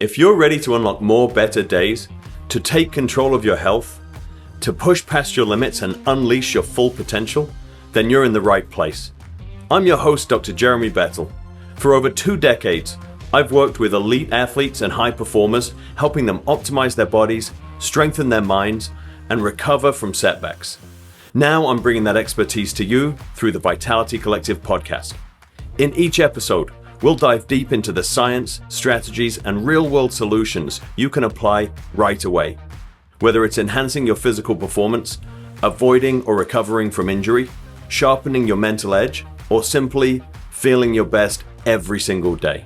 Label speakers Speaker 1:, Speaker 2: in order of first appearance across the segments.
Speaker 1: If you're ready to unlock more better days, to take control of your health, to push past your limits and unleash your full potential, then you're in the right place. I'm your host, Dr. Jeremy Bettle. For over 2 decades, I've worked with elite athletes and high performers, helping them optimize their bodies, strengthen their minds, and recover from setbacks. Now I'm bringing that expertise to you through the Vitality Collective podcast. In each episode, we'll dive deep into the science, strategies, and real-world solutions you can apply right away. Whether it's enhancing your physical performance, avoiding or recovering from injury, sharpening your mental edge, or simply feeling your best every single day.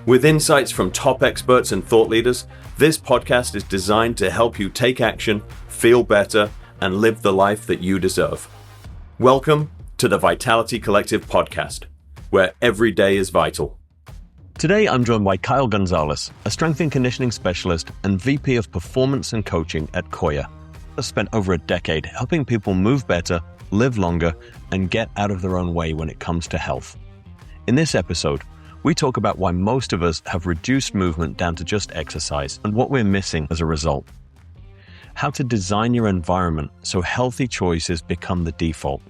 Speaker 1: With insights from top experts and thought leaders, this podcast is designed to help you take action, feel better, and live the life that you deserve. Welcome to the Vitality Collective podcast, where every day is vital. Today, I'm joined by Kyle Gonzalez, a strength and conditioning specialist and VP of Performance and Coaching at Koya. I've spent over a decade helping people move better, live longer, and get out of their own way when it comes to health. In this episode, we talk about why most of us have reduced movement down to just exercise and what we're missing as a result. How to design your environment so healthy choices become the default.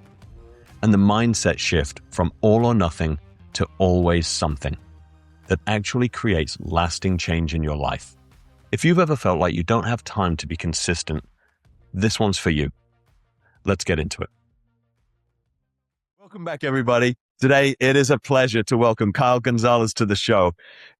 Speaker 1: And the mindset shift from all or nothing to always something that actually creates lasting change in your life. If you've ever felt like you don't have time to be consistent, this one's for you. Let's get into it. Welcome back, everybody. Today, it is a pleasure to welcome Kyle Gonzalez to the show.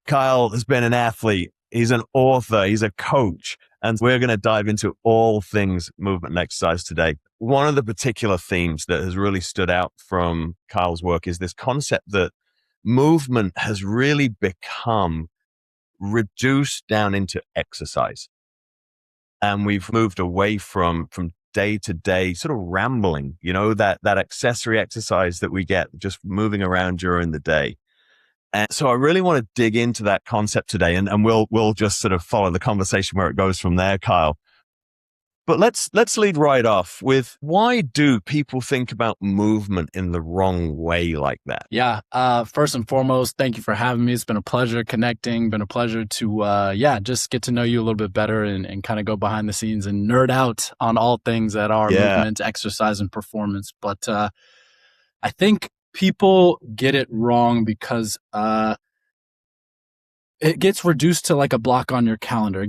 Speaker 1: Kyle has been an athlete, he's an author, he's a coach, and we're going to dive into all things movement and exercise today. One of the particular themes that has really stood out from Kyle's work is this concept that movement has really become reduced down into exercise. And we've moved away from day to day sort of rambling, that accessory exercise that we get just moving around during the day. And so I really want to dig into that concept today, and we'll just sort of follow the conversation where it goes from there, Kyle. But let's lead right off with, why do people think about movement in the wrong way like that?
Speaker 2: Yeah. First and foremost, thank you for having me. It's been a pleasure connecting. Been a pleasure to, just get to know you a little bit better and kind of go behind the scenes and nerd out on all things that are movement, exercise, and performance. But I think people get it wrong because it gets reduced to like a block on your calendar.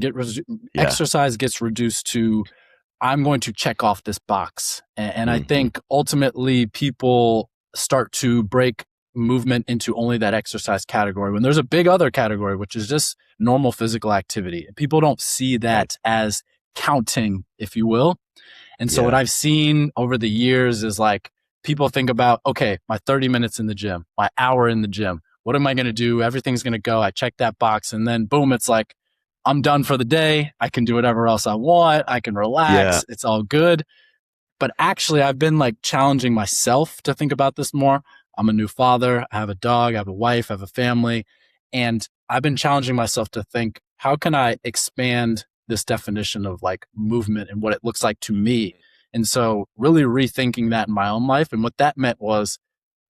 Speaker 2: Exercise gets reduced to, I'm going to check off this box. And I think ultimately people start to break movement into only that exercise category when there's a big other category, which is just normal physical activity. And people don't see that as counting, if you will. And so what I've seen over the years is like, people think about, okay, my 30 minutes in the gym, my hour in the gym, what am I going to do? Everything's going to go. I check that box, and then boom, it's like, I'm done for the day. I can do whatever else I want. I can relax. Yeah. It's all good. But actually, I've been like challenging myself to think about this more. I'm a new father. I have a dog. I have a wife. I have a family. And I've been challenging myself to think, how can I expand this definition of like movement and what it looks like to me? And so really rethinking that in my own life. And what that meant was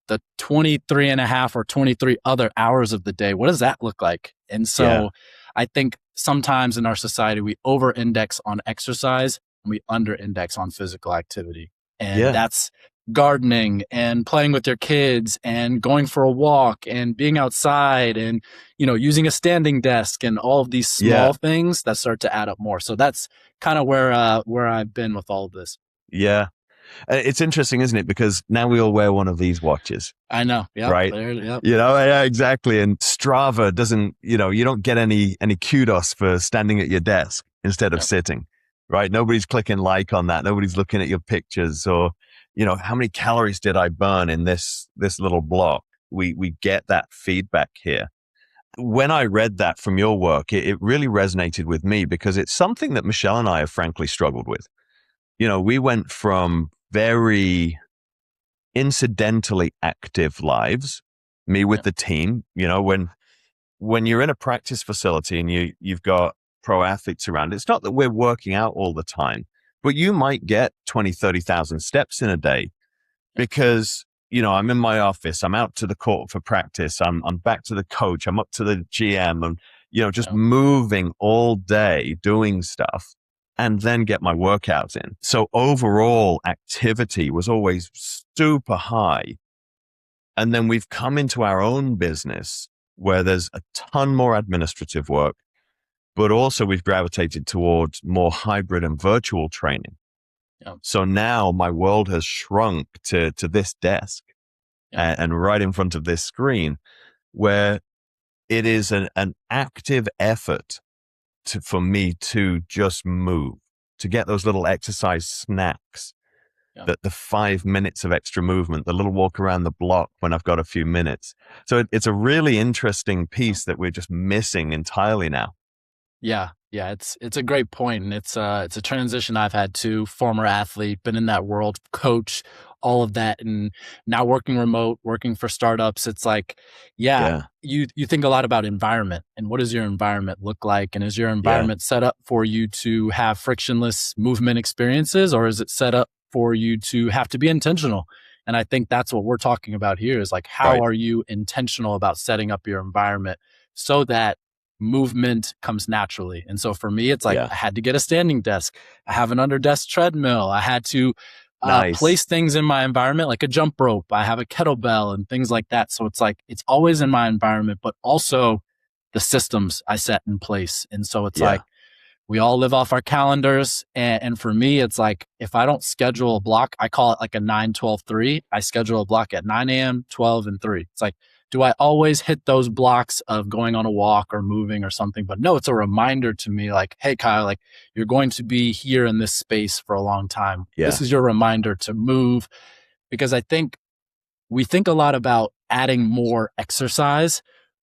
Speaker 2: the 23 and a half or 23 other hours of the day. What does that look like? And so I think sometimes in our society, we over-index on exercise and we under-index on physical activity. And that's gardening and playing with your kids and going for a walk and being outside and, using a standing desk and all of these small things that start to add up more. So that's kind of where I've been with all of this.
Speaker 1: Yeah. It's interesting, isn't it? Because now we all wear one of these watches.
Speaker 2: I know. Yeah.
Speaker 1: Right.
Speaker 2: Yep.
Speaker 1: Yeah, exactly. And Strava doesn't, you don't get any kudos for standing at your desk instead of sitting, right? Nobody's clicking like on that. Nobody's looking at your pictures or, how many calories did I burn in this little block? We get that feedback here. When I read that from your work, it really resonated with me because it's something that Michelle and I have frankly struggled with. We went from very incidentally active lives, me with the team, when you're in a practice facility and you've got pro athletes around, it's not that we're working out all the time, but you might get 20, 30,000 steps in a day because, I'm in my office, I'm out to the court for practice, I'm back to the coach, I'm up to the GM, and
Speaker 3: just moving all day, doing stuff, and then get my workouts in. So overall activity was always super high. And then we've come into our own business where there's a ton more administrative work, but also we've gravitated towards more hybrid and virtual training. So now my world has shrunk to this desk and right in front of this screen, where it is an active effort for me to just move, to get those little exercise snacks, the 5 minutes of extra movement, the little walk around the block when I've got a few minutes. So it's a really interesting piece that we're just missing entirely now.
Speaker 2: Yeah, it's a great point, and it's a transition I've had too. Former athlete, been in that world, coach, all of that, and now working remote, working for startups. It's like, you think a lot about environment and what does your environment look like, and is your environment set up for you to have frictionless movement experiences, or is it set up for you to have to be intentional? And I think that's what we're talking about here is like, how are you intentional about setting up your environment so that movement comes naturally? And so for me, it's like, I had to get a standing desk. I have an under desk treadmill. I had to place things in my environment, like a jump rope. I have a kettlebell and things like that. So it's like, it's always in my environment, but also the systems I set in place. And so it's like, we all live off our calendars. And for me, it's like, if I don't schedule a block, I call it like a 9-12-3. I schedule a block at 9 a.m., 12, and 3. It's like, do I always hit those blocks of going on a walk or moving or something? But no, it's a reminder to me like, hey, Kyle, like you're going to be here in this space for a long time. This is your reminder to move, because I think we think a lot about adding more exercise,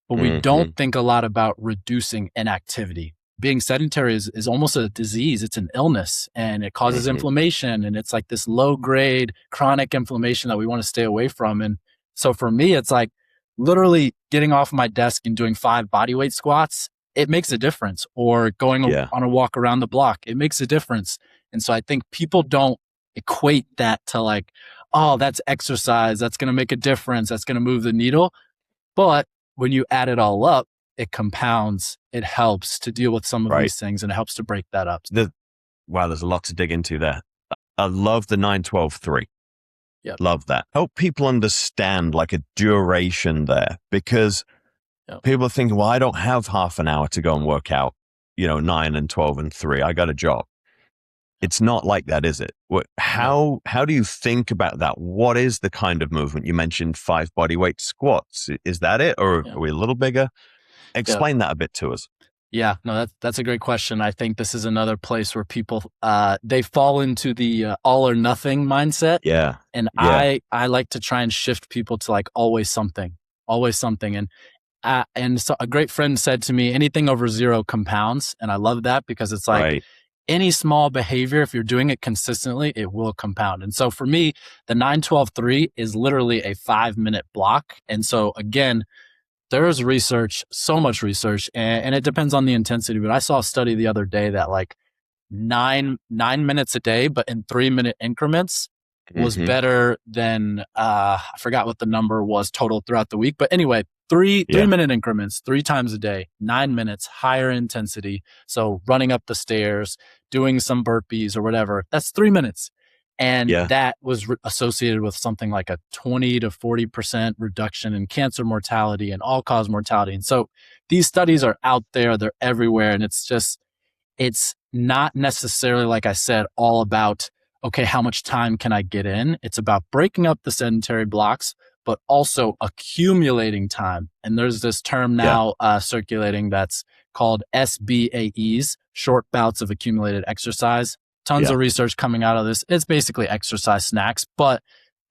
Speaker 2: but we don't think a lot about reducing inactivity. Being sedentary is almost a disease. It's an illness, and it causes inflammation, and it's like this low grade chronic inflammation that we want to stay away from. And so for me, it's like literally getting off my desk and doing 5 bodyweight squats. It makes a difference. Or going on a walk around the block. It makes a difference. And so I think people don't equate that to like, oh, that's exercise. That's going to make a difference. That's going to move the needle. But when you add it all up, it compounds. It helps to deal with some of these things, and it helps to break that up.
Speaker 3: Wow, there's a lot to dig into there. I love the 9-12-3. Love that. Help people understand like a duration there, because people are thinking, well, I don't have half an hour to go and work out, 9 and 12 and 3. I got a job. It's not like that, is it? How do you think about that? What is the kind of movement? You mentioned 5 bodyweight squats. Is that it? Or are we a little bigger? Explain that a bit to us.
Speaker 2: Yeah, no, that's a great question. I think this is another place where people, they fall into the all or nothing mindset. And I like to try and shift people to like always something. And so a great friend said to me, anything over 0 compounds. And I love that, because it's like any small behavior, if you're doing it consistently, it will compound. And so for me, the 9-12-3 is literally a 5-minute block. And so again, there's research, so much research, and it depends on the intensity. But I saw a study the other day that like 9 minutes a day, but in 3-minute increments was better than, I forgot what the number was total throughout the week. But anyway, 3-minute increments, 3 times a day, 9 minutes, higher intensity. So running up the stairs, doing some burpees or whatever, that's 3 minutes. And that was associated with something like a 20 to 40% reduction in cancer mortality and all-cause mortality. And so these studies are out there, they're everywhere. And it's not necessarily, like I said, all about, okay, how much time can I get in? It's about breaking up the sedentary blocks, but also accumulating time. And there's this term now circulating that's called SBAEs, short bouts of accumulated exercise. Tons of research coming out of this. It's basically exercise snacks. But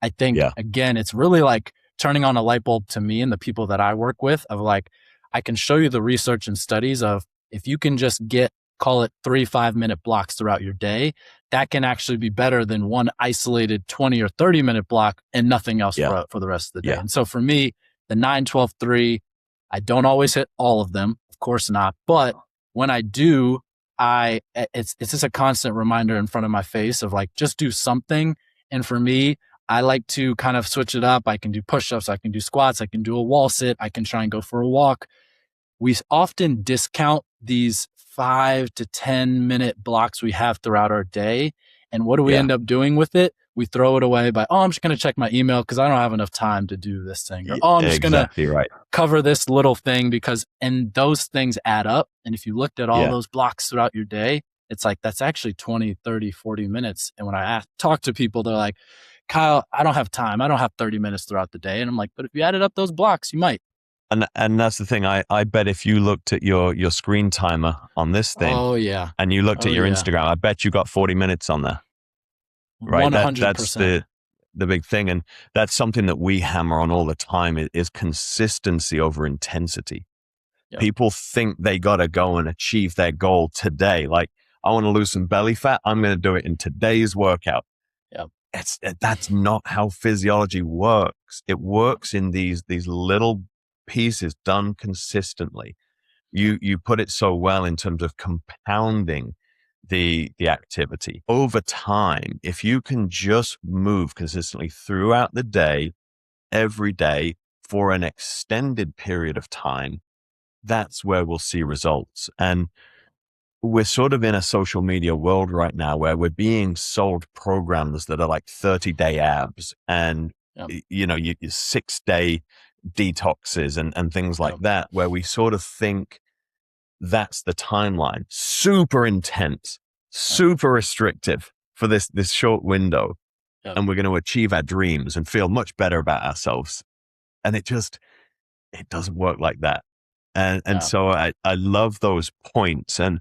Speaker 2: I think, again, it's really like turning on a light bulb to me and the people that I work with of like, I can show you the research and studies of if you can just get, call it 3 5-minute blocks throughout your day, that can actually be better than one isolated 20 or 30-minute block and nothing else for the rest of the day. And so for me, the 9-12-3, I don't always hit all of them, of course not. But when I do, it's just a constant reminder in front of my face of like, just do something. And for me, I like to kind of switch it up. I can do push-ups, I can do squats, I can do a wall sit, I can try and go for a walk. we often discount these 5 to 10 minute blocks we have throughout our day. And what do we end up doing with it? We throw it away by, I'm just going to check my email because I don't have enough time to do this thing. Or, I'm just going to cover this little thing and those things add up. And if you looked at all those blocks throughout your day, it's like, that's actually 20, 30, 40 minutes. And when I talk to people, they're like, Kyle, I don't have time. I don't have 30 minutes throughout the day. And I'm like, but if you added up those blocks, you might.
Speaker 3: And that's the thing. I bet if you looked at your screen timer on this thing, and you looked at your Instagram, I bet you got 40 minutes on there. Right,
Speaker 2: 100%.
Speaker 3: That's the big thing, and that's something that we hammer on all the time is consistency over intensity. Yep. People think they got to go and achieve their goal today. Like, I want to lose some belly fat. I'm going to do it in today's workout.
Speaker 2: Yep.
Speaker 3: That's not how physiology works. It works in these little pieces done consistently. You put it so well in terms of compounding the activity over time. If you can just move consistently throughout the day, every day for an extended period of time, that's where we'll see results. And we're sort of in a social media world right now where we're being sold programs that are like 30-day abs and you 6-day detoxes and things like that, where we sort of think that's the timeline. Super intense, super restrictive for this short window. And we're going to achieve our dreams and feel much better about ourselves. And it doesn't work like that. And so I love those points. And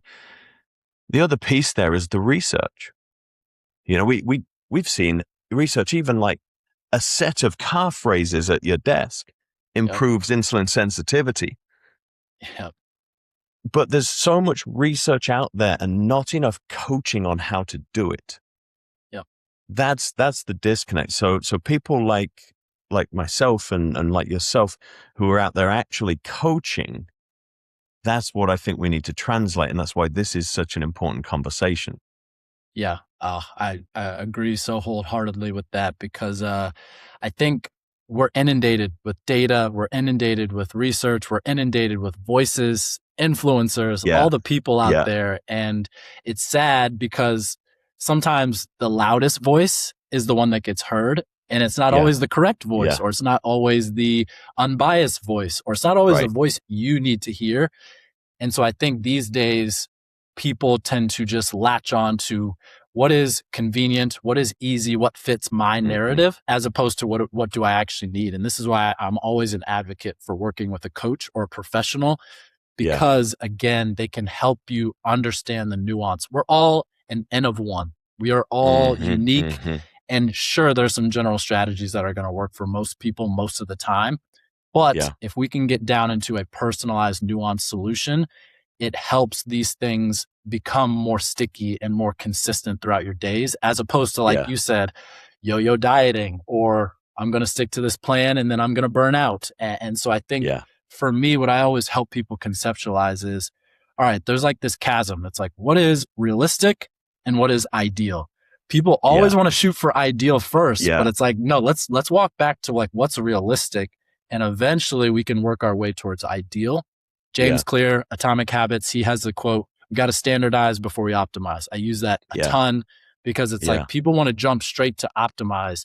Speaker 3: the other piece there is the research. We've seen research, even like a set of calf raises at your desk improves insulin sensitivity.
Speaker 2: Yep.
Speaker 3: But there's so much research out there and not enough coaching on how to do it.
Speaker 2: Yep.
Speaker 3: That's the disconnect. So people like myself and like yourself who are out there actually coaching, that's what I think we need to translate. And that's why this is such an important conversation.
Speaker 2: Yeah. I agree so wholeheartedly with that because I think we're inundated with data, we're inundated with research, we're inundated with voices, influencers, all the people out there. And it's sad because sometimes the loudest voice is the one that gets heard. And it's not always the correct voice, or it's not always the unbiased voice, or it's not always the voice you need to hear. And so I think these days people tend to just latch on to what is convenient, what is easy, what fits my narrative, as opposed to what do I actually need. And this is why I'm always an advocate for working with a coach or a professional, because again, they can help you understand the nuance. We're all an N of one. We are all unique. And sure, there's some general strategies that are going to work for most people most of the time. But if we can get down into a personalized, nuanced solution, it helps these things become more sticky and more consistent throughout your days, as opposed to, like you said, yo-yo dieting, or I'm going to stick to this plan and then I'm going to burn out. And so I think for me, what I always help people conceptualize is, all right, there's like this chasm. It's like, what is realistic and what is ideal? People always want to shoot for ideal first, but it's like, no, let's walk back to like what's realistic, and eventually we can work our way towards ideal. James Clear, Atomic Habits, he has the quote, we got to standardize before we optimize. I use that a ton because it's like people want to jump straight to optimize,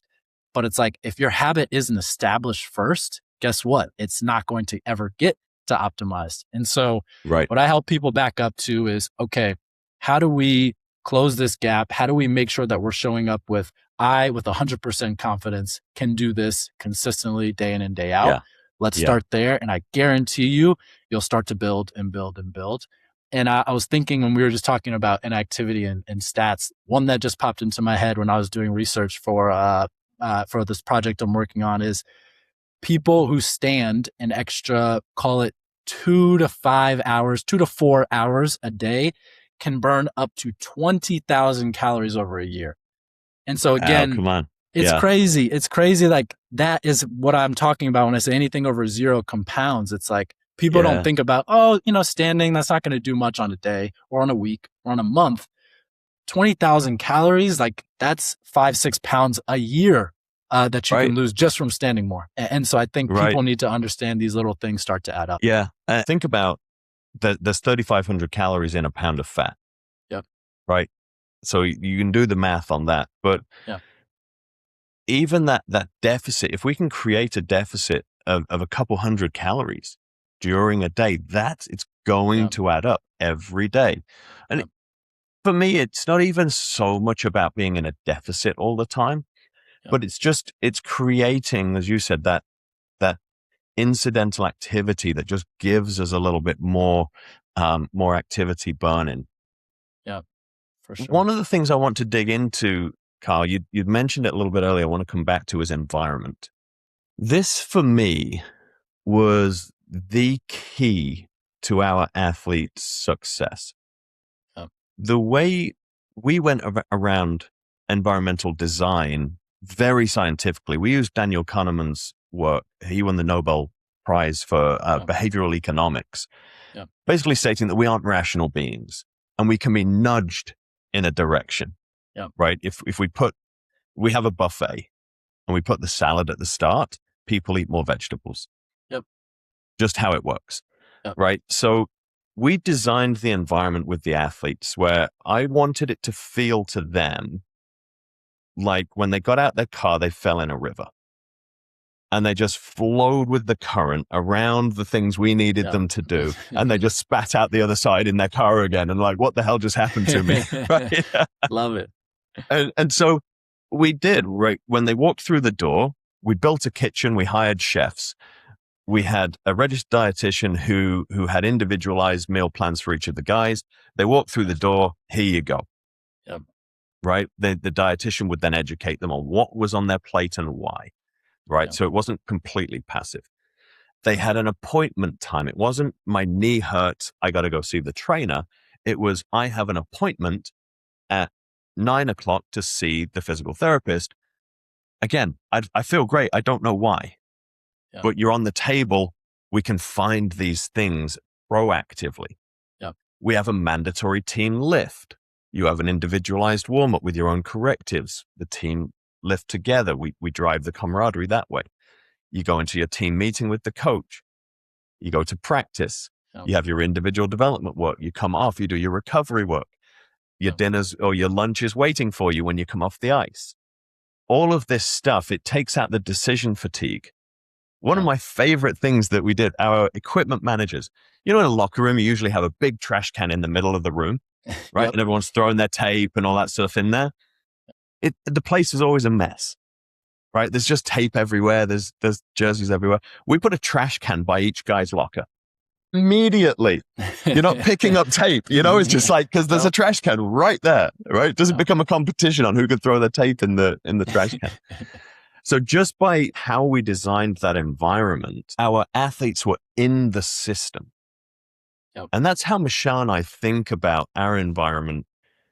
Speaker 2: but it's like, if your habit isn't established first, guess what? It's not going to ever get to optimized. And so what I help people back up to is, okay, how do we close this gap? How do we make sure that we're showing up with 100% confidence can do this consistently day in and day out? Let's start there. And I guarantee you'll start to build and build and build. And I was thinking when we were just talking about inactivity and stats, one that just popped into my head when I was doing research for this project I'm working on is people who stand an extra, call it 2 to 4 hours a day, can burn up to 20,000 calories over a year. And so again,
Speaker 3: come on.
Speaker 2: It's crazy. It's crazy. Like, that is what I'm talking about when I say anything over 0 compounds. It's like people don't think about, standing, that's not going to do much on a day or on a week or on a month. 20,000 calories, like that's 5-6 pounds a year that you can lose just from standing more. And so I think people need to understand these little things start to add up.
Speaker 3: Yeah. Think about there's 3,500 calories in a pound of fat.
Speaker 2: Yep.
Speaker 3: Right. So you can do the math on that. But even that deficit, if we can create a deficit of a couple hundred calories during a day, it's going to add up every day. And for me, it's not even so much about being in a deficit all the time, but it's creating, as you said, that incidental activity that just gives us a little bit more activity burning.
Speaker 2: Yeah, for sure.
Speaker 3: One of the things I want to dig into, Kyle, you'd mentioned it a little bit earlier, I want to come back to, is environment. This, for me, was the key to our athletes' success. The way we went around environmental design very scientifically, we used Daniel Kahneman's work. He won the Nobel Prize for behavioral economics, basically stating that we aren't rational beings and we can be nudged in a direction, right? If we have a buffet and we put the salad at the start, people eat more vegetables. Just how it works, right? So we designed the environment with the athletes where I wanted it to feel to them like when they got out their car, they fell in a river and they just flowed with the current around the things we needed them to do. And they just spat out the other side in their car again. And like, what the hell just happened to me? Right?
Speaker 2: Love it.
Speaker 3: And so we did, right? When they walked through the door, we built a kitchen, we hired chefs. We had a registered dietitian who had individualized meal plans for each of the guys. They walked through the door, here you go. Right? The dietitian would then educate them on what was on their plate and why. Right? So it wasn't completely passive. They had an appointment time. It wasn't my knee hurts, I got to go see the trainer. It was, I have an appointment at 9:00 to see the physical therapist. Again, I feel great. I don't know why. But you're on the table. We can find these things proactively. We have a mandatory team lift. You have an individualized warm up with your own correctives. The team lift together. We drive the camaraderie that way. You go into your team meeting with the coach. You go to practice. You have your individual development work. You come off, you do your recovery work. Your dinners or your lunch is waiting for you when you come off the ice. All of this stuff, it takes out the decision fatigue. One of my favorite things that we did, our equipment managers, in a locker room, you usually have a big trash can in the middle of the room, right? And everyone's throwing their tape and all that stuff in there. The place is always a mess, right? There's just tape everywhere. There's jerseys everywhere. We put a trash can by each guy's locker. Immediately, you're not picking up tape, it's just like, because there's a trash can right there, right? It doesn't become a competition on who could throw their tape in the trash can. So just by how we designed that environment, our athletes were in the system. And that's how Michelle and I think about our environment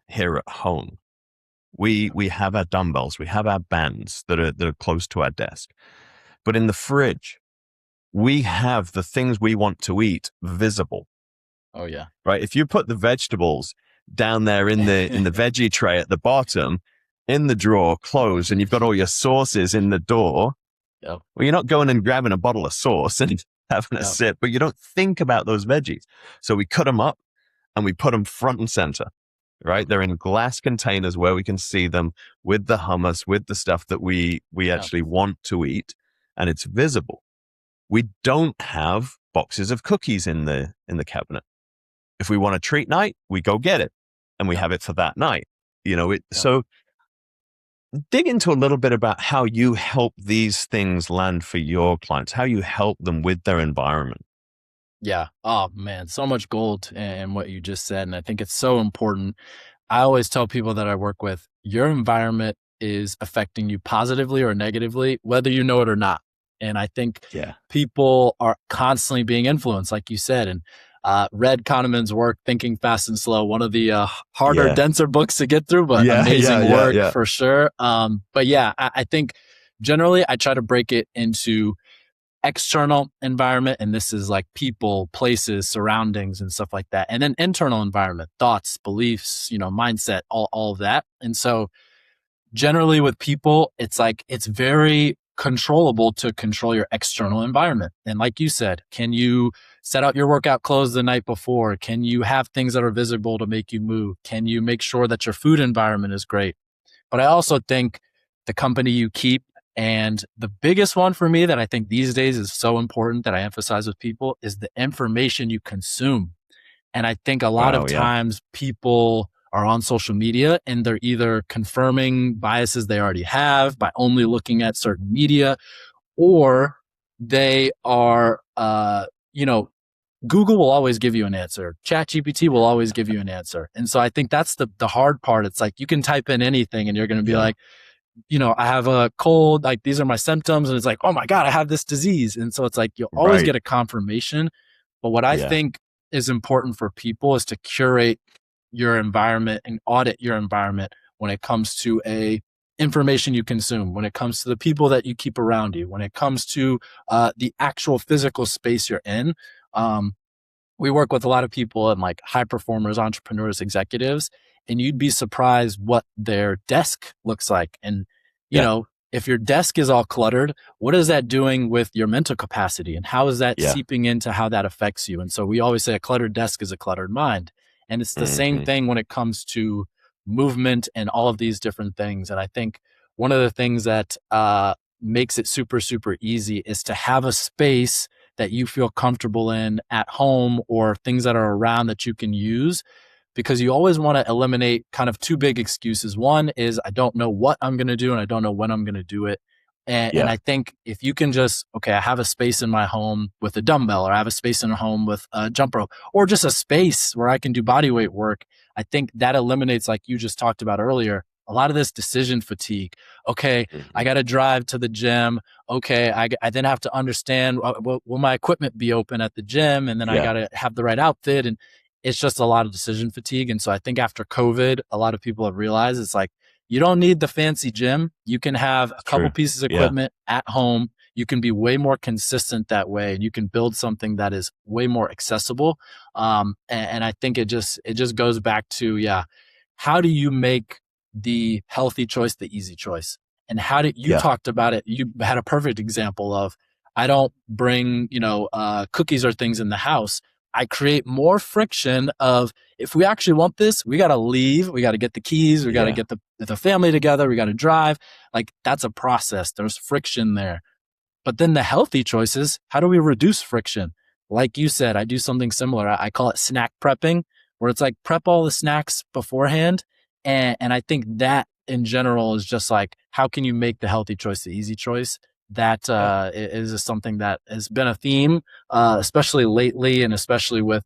Speaker 3: here at home. We have our dumbbells, we have our bands that are close to our desk. But in the fridge, we have the things we want to eat visible.
Speaker 2: Oh yeah.
Speaker 3: Right? If you put the vegetables down there in the veggie tray at the bottom, in the drawer, closed, and you've got all your sauces in the door, well, you're not going and grabbing a bottle of sauce and having a sip, but you don't think about those veggies. So we cut them up and we put them front and center, right? They're in glass containers where we can see them with the hummus, with the stuff that we actually want to eat, and it's visible. We don't have boxes of cookies in the cabinet. If we want a treat night, we go get it and we have it for that night. So dig into a little bit about how you help these things land for your clients, how you help them with their environment.
Speaker 2: Yeah. Oh man, so much gold in what you just said. And I think it's so important. I always tell people that I work with, your environment is affecting you positively or negatively, whether you know it or not. And I think people are constantly being influenced, like you said, and read Kahneman's work, Thinking Fast and Slow, one of the harder, denser books to get through, but amazing work for sure. But yeah, I think generally I try to break it into external environment, and this is like people, places, surroundings, and stuff like that. And then internal environment, thoughts, beliefs, mindset, all of that. And so generally with people, it's like, it's very controllable to control your external environment. And like you said, can you set out your workout clothes the night before? Can you have things that are visible to make you move? Can you make sure that your food environment is great? But I also think the company you keep, and the biggest one for me that I think these days is so important that I emphasize with people, is the information you consume. And I think a lot of times people are on social media and they're either confirming biases they already have by only looking at certain media, or they are, Google will always give you an answer. ChatGPT will always give you an answer. And so I think that's the hard part. It's like, you can type in anything and you're going to be like, I have a cold, like these are my symptoms. And it's like, oh my God, I have this disease. And so it's like, you'll always get a confirmation. But what I think is important for people is to curate your environment and audit your environment when it comes to information you consume, when it comes to the people that you keep around you, when it comes to the actual physical space you're in. We work with a lot of people and like high performers, entrepreneurs, executives, and you'd be surprised what their desk looks like. And, if your desk is all cluttered, what is that doing with your mental capacity? And how is that seeping into how that affects you? And so we always say a cluttered desk is a cluttered mind. And it's the same thing when it comes to movement and all of these different things. And I think one of the things that makes it super, super easy is to have a space that you feel comfortable in at home, or things that are around that you can use, because you always want to eliminate kind of two big excuses. One is, I don't know what I'm going to do and I don't know when I'm going to do it. And I think if you can just, I have a space in my home with a dumbbell, or I have a space in a home with a jump rope, or just a space where I can do body weight work, I think that eliminates, like you just talked about earlier, a lot of this decision fatigue. I got to drive to the gym. I then have to understand, will my equipment be open at the gym? And then I got to have the right outfit. And it's just a lot of decision fatigue. And so I think after COVID, a lot of people have realized it's like, you don't need the fancy gym. You can have a couple pieces of equipment at home. You can be way more consistent that way, and you can build something that is way more accessible. And I think it just goes back to, how do you make the healthy choice the easy choice? And how did you talked about it? You had a perfect example of, I don't bring, cookies or things in the house. I create more friction of, if we actually want this, we got to leave. We got to get the keys. We got to get the family together. We got to drive. Like, that's a process. There's friction there. But then the healthy choices, how do we reduce friction? Like you said, I do something similar. I call it snack prepping, where it's like, prep all the snacks beforehand. And I think that in general is just like, how can you make the healthy choice the easy choice? That is something that has been a theme, especially lately, and especially with,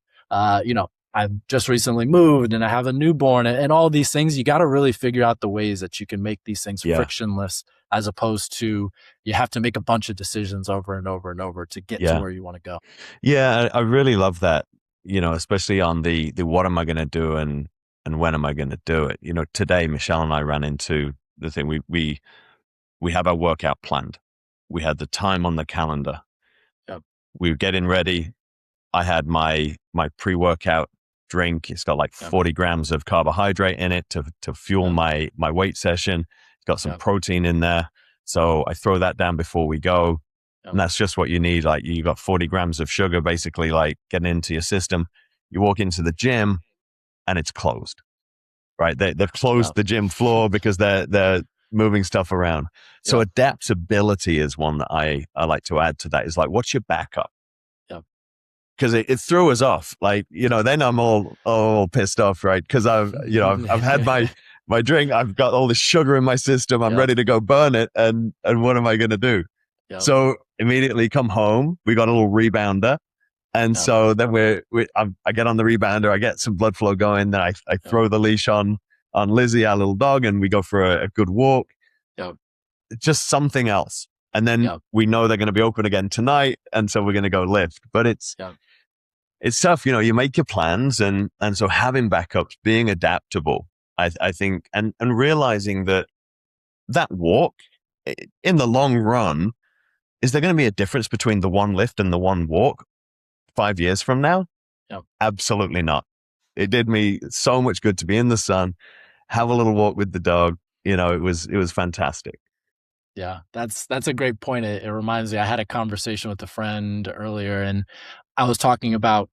Speaker 2: I've just recently moved and I have a newborn, and all these things. You got to really figure out the ways that you can make these things frictionless, as opposed to you have to make a bunch of decisions over and over and over to get to where you want to go.
Speaker 3: Yeah, I really love that, especially on the what am I going to do and when am I going to do it? Today, Michelle and I ran into the thing. We have our workout planned. We had the time on the calendar. We were getting ready. I had my pre-workout drink. It's got like 40 grams of carbohydrate in it to fuel my weight session. It's got some protein in there. So I throw that down before we go. And that's just what you need. Like, you got 40 grams of sugar, basically, like, getting into your system. You walk into the gym and it's closed, right? They've closed the gym floor because they're moving stuff around. So adaptability is one that I like to add to that. Is like, what's your backup? Because it threw us off. Like, then I'm all pissed off, right? Because I've had my drink. I've got all this sugar in my system. I'm ready to go burn it. And what am I going to do? So immediately come home. We got a little rebounder. And so then I get on the rebounder. I get some blood flow going. Then I throw the leash on Lizzie, our little dog, and we go for a good walk. Just something else. And then we know they're going to be open again tonight. And so we're going to go lift. But it's tough. You make your plans. And so having backups, being adaptable, I think, and realizing that walk in the long run, is there going to be a difference between the one lift and the one walk 5 years from now? Absolutely not. It did me so much good to be in the sun, have a little walk with the dog, it was fantastic.
Speaker 2: Yeah, that's a great point. It reminds me, I had a conversation with a friend earlier, and I was talking about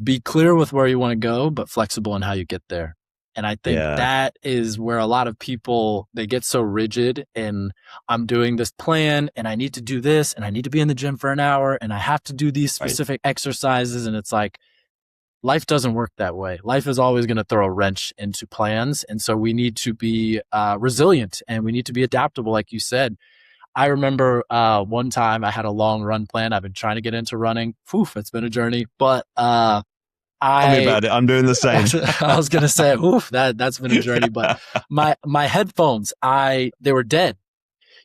Speaker 2: be clear with where you want to go, but flexible in how you get there. And I think
Speaker 3: Yeah.
Speaker 2: that is where a lot of people, they get so rigid and I'm doing this plan and I need to do this and I need to be in the gym for an hour and I have to do these
Speaker 3: Right.
Speaker 2: specific exercises. And it's like, life doesn't work that way. Life is always going to throw a wrench into plans. And so we need to be resilient and we need to be adaptable, like you said. I remember one time I had a long run plan. I've been trying to get into running. Oof, it's been a journey, but
Speaker 3: Tell me about it. I'm doing the same.
Speaker 2: I was gonna say, oof, that's been a journey. But my headphones, they were dead.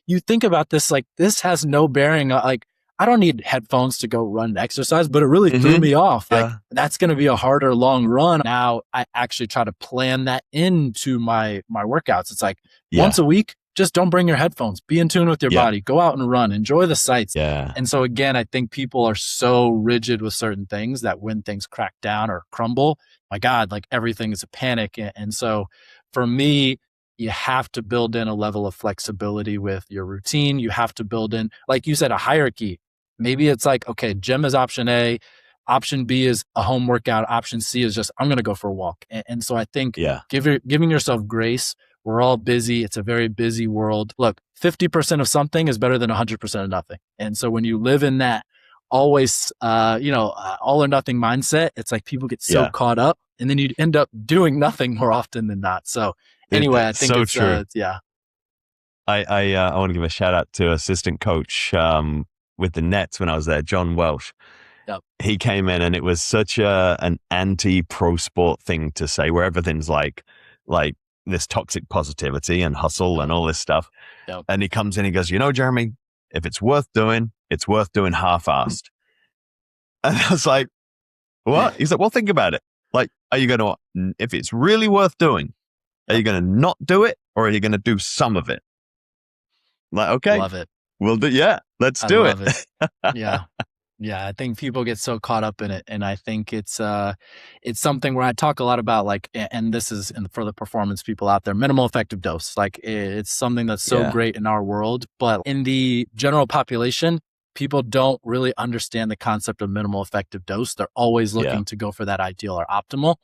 Speaker 2: You think about this, like this has no bearing. Like I don't need headphones to go run and exercise, but it really threw me off. Like that's gonna be a harder long run. Now I actually try to plan that into my workouts. It's like once a week, just don't bring your headphones. Be in tune with your body. Go out and run. Enjoy the sights.
Speaker 3: Yeah.
Speaker 2: And so again, I think people are so rigid with certain things that when things crack down or crumble, my God, like everything is a panic. And so for me, you have to build in a level of flexibility with your routine. You have to build in, like you said, a hierarchy. Maybe it's like, okay, gym is option A. Option B is a home workout. Option C is just, I'm going to go for a walk. And so I think giving yourself grace. We're all busy. It's a very busy world. Look, 50% of something is better than 100% of nothing. And so when you live in that always, all or nothing mindset, it's like people get so caught up and then you end up doing nothing more often than not. So anyway, I think it's
Speaker 3: true.
Speaker 2: Yeah.
Speaker 3: I want to give a shout out to assistant coach with the Nets when I was there, John Welsh.
Speaker 2: Yep.
Speaker 3: He came in and it was such an anti-pro sport thing to say where everything's like this toxic positivity and hustle and all this stuff.
Speaker 2: Yep.
Speaker 3: And he comes in, he goes, Jeremy, if it's worth doing half-assed. And I was like, what? He's like, well, think about it. Like, are you going to, if it's really worth doing, are you going to not do it or are you going to do some of it? Like, okay,
Speaker 2: love it.
Speaker 3: We'll do, let's do it.
Speaker 2: Yeah, I think people get so caught up in it, and I think it's something where I talk a lot about, like, and this is for the performance people out there, minimal effective dose. Like, it's something that's so great in our world, but in the general population, people don't really understand the concept of minimal effective dose. They're always looking to go for that ideal or optimal.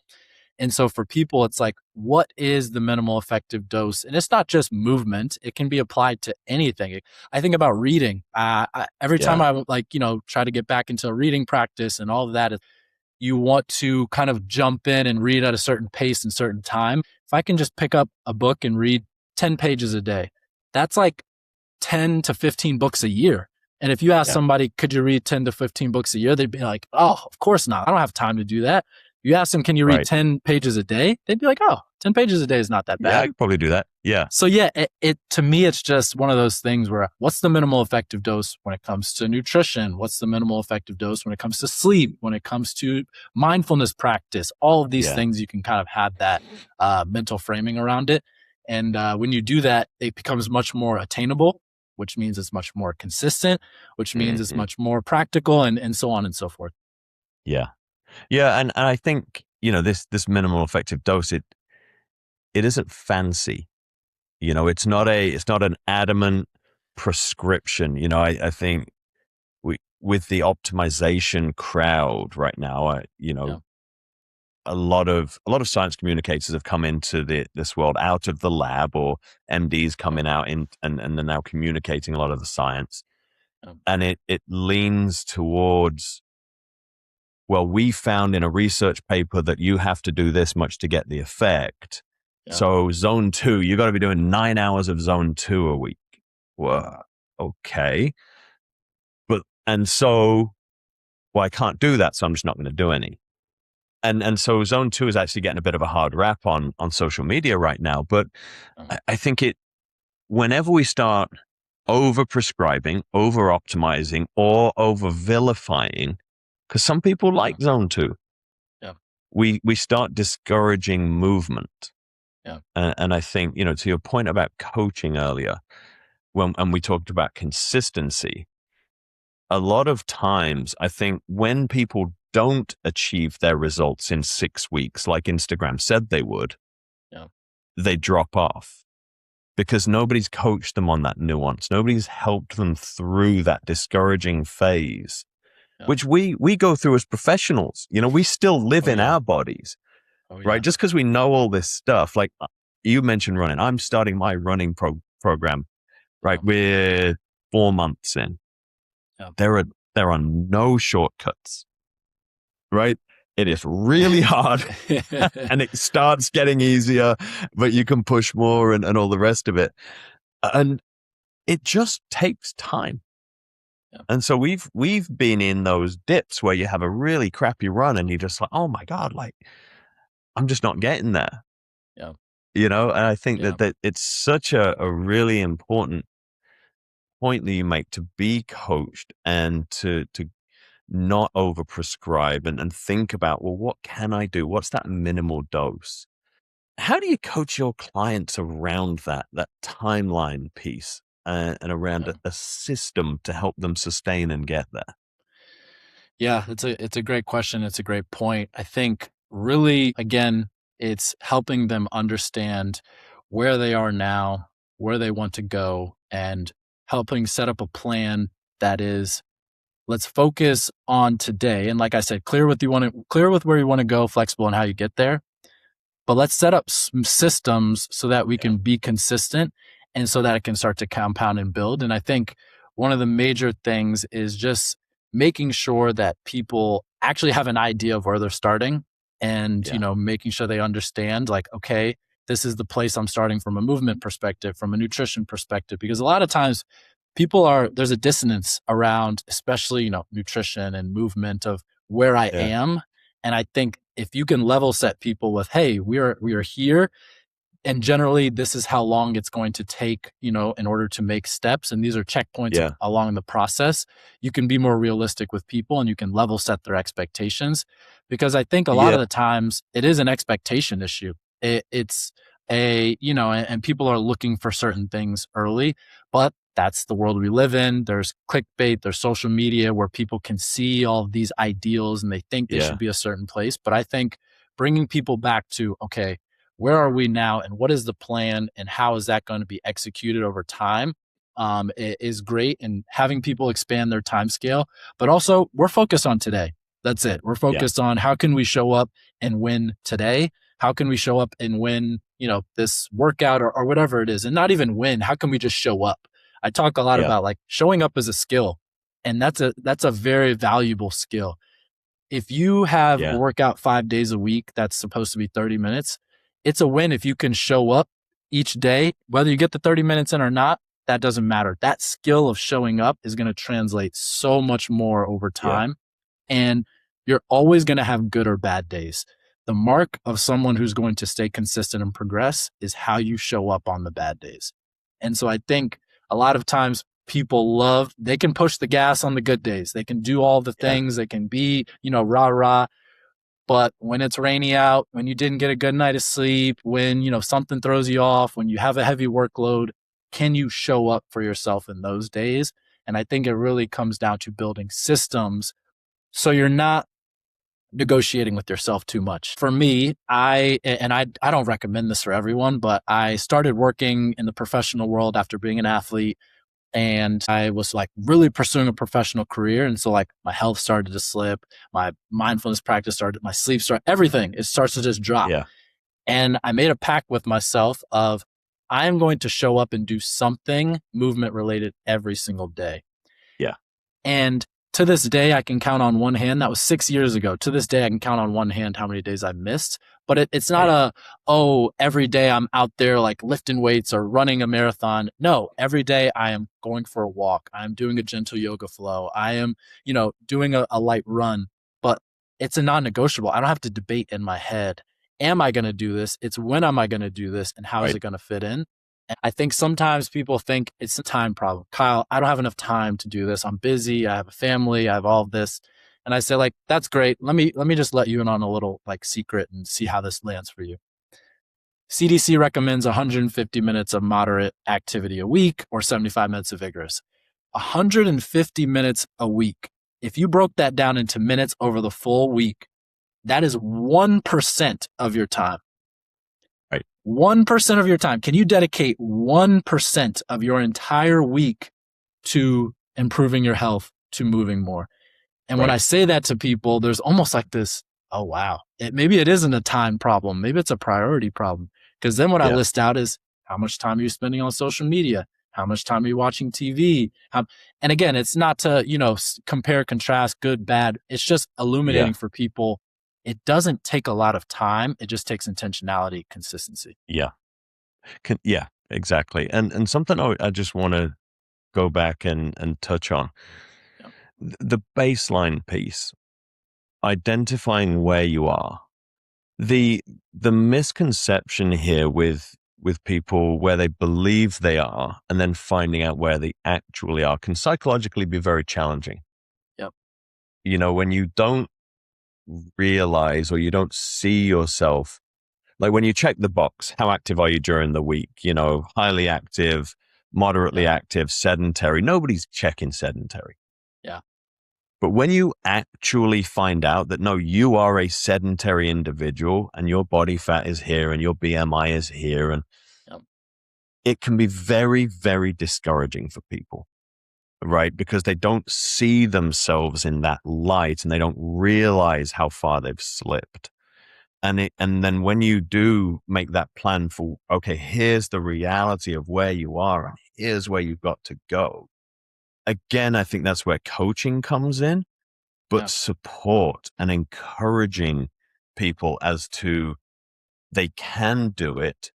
Speaker 2: And so for people, it's like, what is the minimal effective dose? And it's not just movement. It can be applied to anything. I think about reading. Every time I try to get back into a reading practice and all of that, you want to kind of jump in and read at a certain pace and certain time. If I can just pick up a book and read 10 pages a day, that's like 10 to 15 books a year. And if you ask somebody, could you read 10 to 15 books a year? They'd be like, oh, of course not. I don't have time to do that. You ask them, can you read 10 pages a day? They'd be like, oh, 10 pages a day is not that bad.
Speaker 3: Yeah, I could probably do that. Yeah.
Speaker 2: So it to me, it's just one of those things where what's the minimal effective dose when it comes to nutrition? What's the minimal effective dose when it comes to sleep? When it comes to mindfulness practice? All of these things, you can kind of have that mental framing around it. And when you do that, it becomes much more attainable, which means it's much more consistent, which means it's much more practical and so on and so forth.
Speaker 3: Yeah. Yeah, and I think, this minimal effective dose, it isn't fancy. It's not an adamant prescription. I think with the optimization crowd right now, a lot of science communicators have come into this world out of the lab, or MDs coming out and they're now communicating a lot of the science. And it leans towards, well, we found in a research paper that you have to do this much to get the effect. Yeah. So zone 2, you got to be doing 9 hours of zone 2 a week. Well, okay. So I can't do that. So I'm just not going to do any. And so zone 2 is actually getting a bit of a hard rap on social media right now. But I think whenever we start over prescribing, over optimizing, or over vilifying, because some people like zone 2.
Speaker 2: Yeah.
Speaker 3: We start discouraging movement.
Speaker 2: Yeah.
Speaker 3: And I think, to your point about coaching earlier, and we talked about consistency, a lot of times I think when people don't achieve their results in 6 weeks, like Instagram said they would, they drop off. because nobody's coached them on that nuance. Nobody's helped them through that discouraging phase, which we go through as professionals. We still live in our bodies, right? Just because we know all this stuff, like you mentioned running, I'm starting my running program, right? We're 4 months in. There are no shortcuts, right? It is really hard and it starts getting easier, but you can push more and all the rest of it. And it just takes time. Yeah. And so we've been in those dips where you have a really crappy run and you're just like, oh my God, like I'm just not getting there.
Speaker 2: Yeah.
Speaker 3: And I think that it's such a really important point that you make, to be coached and to not overprescribe and think about, well, what can I do? What's that minimal dose? How do you coach your clients around that timeline piece and around a system to help them sustain and get there?
Speaker 2: Yeah, it's a great question. It's a great point. I think really, again, it's helping them understand where they are now, where they want to go, and helping set up a plan that is, let's focus on today. And like I said, clear with where you want to go, flexible on how you get there. But let's set up some systems so that we can be consistent and so that it can start to compound and build. And I think one of the major things is just making sure that people actually have an idea of where they're starting and, making sure they understand, like, okay, this is the place I'm starting from a movement perspective, from a nutrition perspective, because a lot of times there's a dissonance around, especially, nutrition and movement, of where I am. And I think if you can level set people with, hey, we are here, and generally this is how long it's going to take, in order to make steps, and these are checkpoints along the process, you can be more realistic with people and you can level set their expectations. Because I think a lot of the times it is an expectation issue. It's and people are looking for certain things early, but that's the world we live in. There's clickbait, there's social media where people can see all of these ideals and they think they should be a certain place. But I think bringing people back to, okay, where are we now and what is the plan and how is that going to be executed over time, is great. And having people expand their time scale, but also we're focused on today. That's it. We're focused on how can we show up and win today? How can we show up and win, this workout or whatever it is, and not even win? How can we just show up? I talk a lot about like showing up as a skill, and that's a very valuable skill. If you have a workout 5 days a week, that's supposed to be 30 minutes. It's a win if you can show up each day, whether you get the 30 minutes in or not, that doesn't matter. That skill of showing up is going to translate so much more over time. And you're always going to have good or bad days. The mark of someone who's going to stay consistent and progress is how you show up on the bad days. And so I think a lot of times people they can push the gas on the good days. They can do all the things. They can be, rah, rah. But when it's rainy out, when you didn't get a good night of sleep, when, something throws you off, when you have a heavy workload, can you show up for yourself in those days? And I think it really comes down to building systems so you're not negotiating with yourself too much. For me, I don't recommend this for everyone, but I started working in the professional world after being an athlete, and I was like really pursuing a professional career. And so like my health started to slip, my mindfulness practice started, my sleep started, everything, it starts to just drop. And I made a pact with myself of, I am going to show up and do something movement related every single day. And to this day, I can count on one hand. That was 6 years ago. To this day, I can count on one hand how many days I've missed. But it's not every day I'm out there like lifting weights or running a marathon. No, every day I am going for a walk. I'm doing a gentle yoga flow. I am, doing a light run. But it's a non-negotiable. I don't have to debate in my head, am I going to do this? It's when am I going to do this and how is it going to fit in? And I think sometimes people think it's a time problem. Kyle, I don't have enough time to do this. I'm busy. I have a family. I have all of this. And I say like, that's great. Let me just let you in on a little like secret and see how this lands for you. CDC recommends 150 minutes of moderate activity a week or 75 minutes of vigorous. 150 minutes a week. If you broke that down into minutes over the full week, that is 1% of your time. 1% of your time, can you dedicate 1% of your entire week to improving your health, to moving more? And when I say that to people, there's almost like this, oh, wow, maybe it isn't a time problem. Maybe it's a priority problem. Because then what I list out is how much time are you spending on social media? How much time are you watching TV? And again, it's not to, compare, contrast, good, bad. It's just illuminating for people. It doesn't take a lot of time. It just takes intentionality, consistency.
Speaker 3: Yeah. Yeah, exactly. And something I just want to go back and touch on. Yeah. The baseline piece, identifying where you are. The misconception here with people where they believe they are and then finding out where they actually are can psychologically be very challenging.
Speaker 2: Yep.
Speaker 3: When you don't realize or you don't see yourself, like when you check the box, how active are you during the week? Highly active, moderately active, sedentary. Nobody's checking sedentary.
Speaker 2: Yeah.
Speaker 3: But when you actually find out that, no, you are a sedentary individual and your body fat is here and your BMI is here, and it can be very, very discouraging for people, right? Because they don't see themselves in that light and they don't realize how far they've slipped. And then when you do make that plan for, okay, here's the reality of where you are and here's where you've got to go. Again, I think that's where coaching comes in, but support and encouraging people as to they can do it.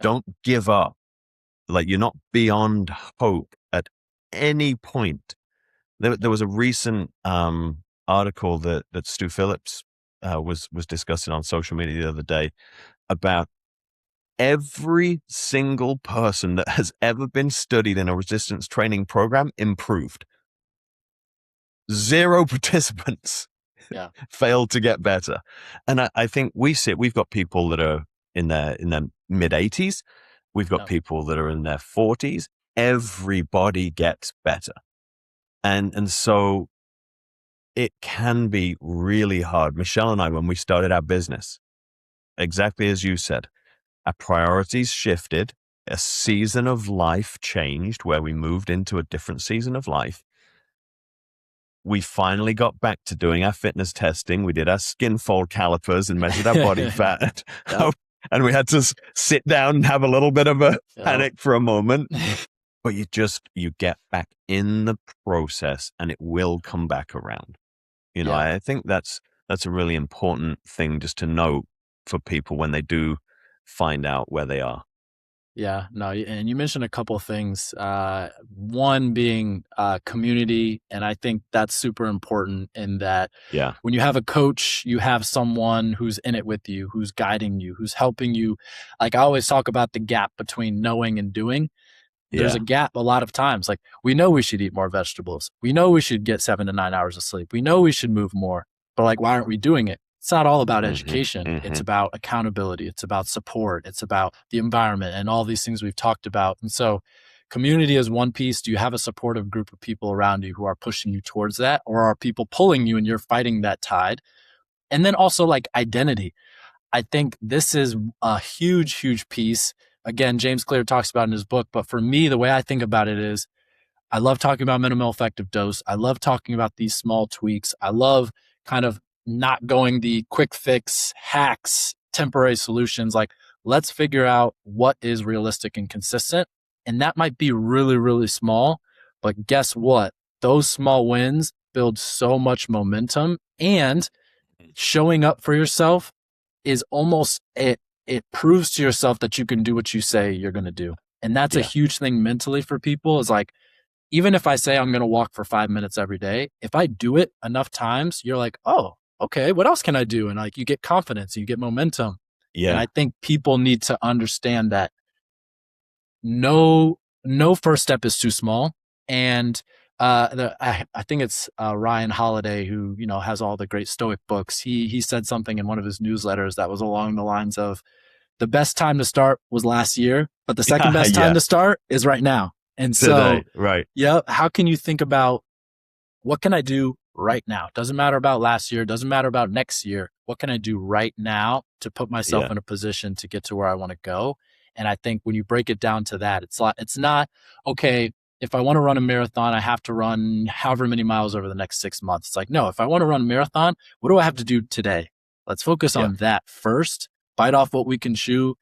Speaker 3: Don't give up. Like, you're not beyond hope at any point. There was a recent article that Stu Phillips was discussing on social media the other day about every single person that has ever been studied in a resistance training program improved. 0 participants failed to get better. And I think we've got people that are in their mid 80s. We've got people that are in their 40s. Everybody gets better. And so it can be really hard. Michelle and I, when we started our business, exactly as you said, our priorities shifted. A season of life changed where we moved into a different season of life. We finally got back to doing our fitness testing. We did our skin fold calipers and measured our body fat. And we had to sit down and have a little bit of a panic for a moment. But you get back in the process and it will come back around. I think that's a really important thing just to know for people when they do find out where they are.
Speaker 2: Yeah, no, and you mentioned a couple of things. One being community, and I think that's super important in that when you have a coach, you have someone who's in it with you, who's guiding you, who's helping you. Like I always talk about the gap between knowing and doing. There's a gap a lot of times. Like we know we should eat more vegetables. We know we should get 7 to 9 hours of sleep. We know we should move more, but like, why aren't we doing it? It's not all about education. It's about accountability. It's about support. It's about the environment and all these things we've talked about. And so community is one piece. Do you have a supportive group of people around you who are pushing you towards that, or are people pulling you and you're fighting that tide? And then also like identity. I think this is a huge, huge piece. Again, James Clear talks about in his book, but for me, the way I think about it is I love talking about minimal effective dose. I love talking about these small tweaks. I love kind of not going the quick fix, hacks, temporary solutions. Like, let's figure out what is realistic and consistent. And that might be really, really small, but guess what? Those small wins build so much momentum, and showing up for yourself is almost it proves to yourself that you can do what you say you're going to do. And that's a huge thing mentally for people, is like, even if I say I'm going to walk for 5 minutes every day, if I do it enough times, you're like, oh, okay, what else can I do? And like, you get confidence, you get momentum. Yeah. And I think people need to understand that no first step is too small. And I think it's Ryan Holiday, who, has all the great Stoic books. He said something in one of his newsletters that was along the lines of, the best time to start was last year, but the second best time to start is right now. And so,
Speaker 3: right.
Speaker 2: how can you think about, what can I do right now? Doesn't matter about last year. Doesn't matter about next year. What can I do right now to put myself in a position to get to where I want to go? And I think when you break it down to that, it's not, okay, if I want to run a marathon, I have to run however many miles over the next 6 months. It's like, no, if I want to run a marathon, what do I have to do today? Let's focus on that first, bite off what we can chew,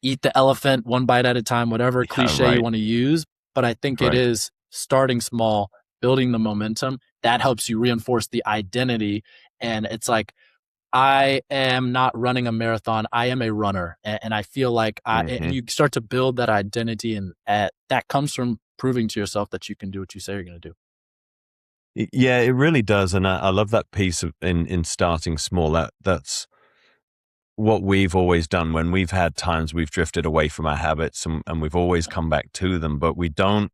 Speaker 2: eat the elephant one bite at a time, whatever cliche you want to use. But I think it is starting small, building the momentum. That helps you reinforce the identity. And it's like, I am not running a marathon. I am a runner. And I feel like and you start to build that identity, and that comes from proving to yourself that you can do what you say you're going to do.
Speaker 3: Yeah, it really does. And I love that piece of in starting small. That's what we've always done when we've had times we've drifted away from our habits, and we've always come back to them, but we don't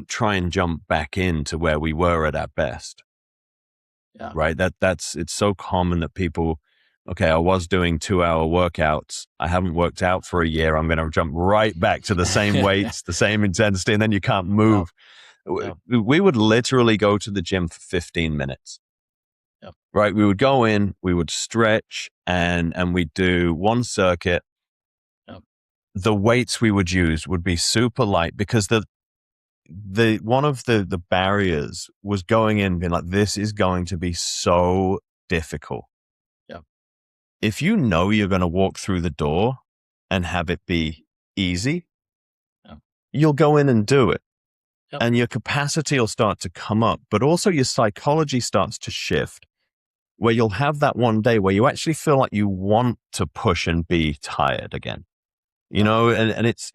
Speaker 3: try and jump back into where we were at our best.
Speaker 2: Yeah.
Speaker 3: Right. It's so common that people, okay, I was doing 2-hour workouts. I haven't worked out for a year. I'm going to jump right back to the same weights, the same intensity, and then you can't move. No. We would literally go to the gym for 15 minutes.
Speaker 2: Yep.
Speaker 3: Right. We would go in, we would stretch, and we'd do one circuit.
Speaker 2: Yep.
Speaker 3: The weights we would use would be super light, because one of the barriers was going in being like, this is going to be so difficult.
Speaker 2: Yep.
Speaker 3: If you know you're going to walk through the door and have it be easy, you'll go in and do it. Yep. And your capacity will start to come up, but also your psychology starts to shift, where you'll have that one day where you actually feel like you want to push and be tired again. You know, and it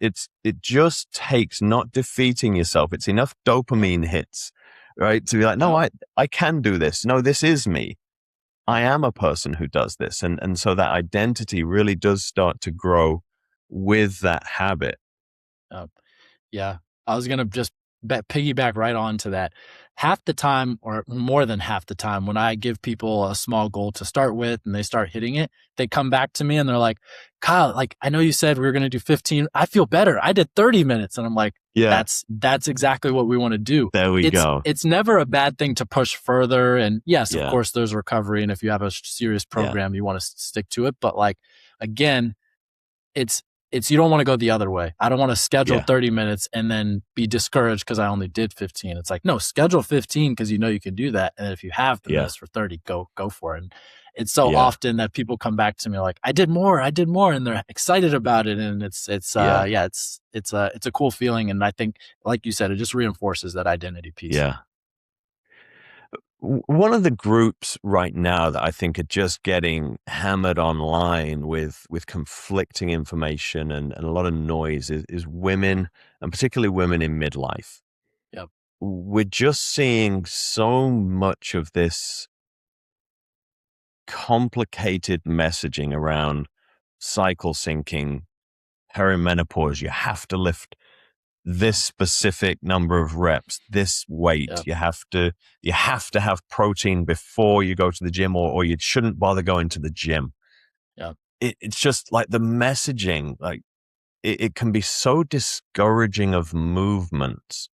Speaker 3: just takes not defeating yourself. It's enough dopamine hits, right? To be like, no, I can do this. No, this is me. I am a person who does this. And so that identity really does start to grow with that habit.
Speaker 2: Yeah. I was going to just piggyback right on to that. Half the time, or more than half the time, when I give people a small goal to start with and they start hitting it, they come back to me and they're like, Kyle, like, I know you said we were going to do 15. I feel better. I did 30 minutes. And I'm like, that's exactly what we want to do.
Speaker 3: There we go.
Speaker 2: It's never a bad thing to push further. And yes, of course, there's recovery. And if you have a serious program, you want to stick to it. But like, again, it's you don't want to go the other way. I don't want to schedule 30 minutes and then be discouraged because I only did 15. It's like, no, schedule 15 because you know you can do that. And if you have the minutes for 30, go for it. And it's so often that people come back to me like, I did more, and they're excited about it. And it's a cool feeling. And I think, like you said, it just reinforces that identity piece.
Speaker 3: Yeah. One of the groups right now that I think are just getting hammered online with conflicting information and a lot of noise is women, and particularly women in midlife.
Speaker 2: Yep.
Speaker 3: We're just seeing so much of this complicated messaging around cycle syncing, perimenopause. You have to lift this specific number of reps, this weight. You have to have protein before you go to the gym, or you shouldn't bother going to the gym. It's just like the messaging, like it can be so discouraging of movements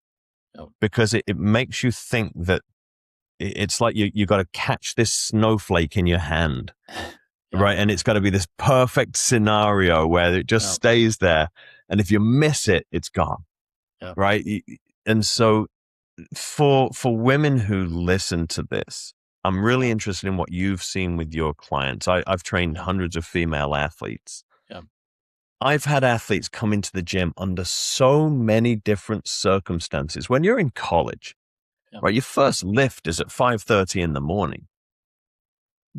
Speaker 3: because it makes you think that it's like you got to catch this snowflake in your hand. Right. And it's got to be this perfect scenario where it just stays there. And if you miss it, it's gone. Right. And so for women who listen to this, I'm really interested in what you've seen with your clients. I've trained hundreds of female athletes. I've had athletes come into the gym under so many different circumstances. When you're in college, right, your first lift is at 5:30 in the morning.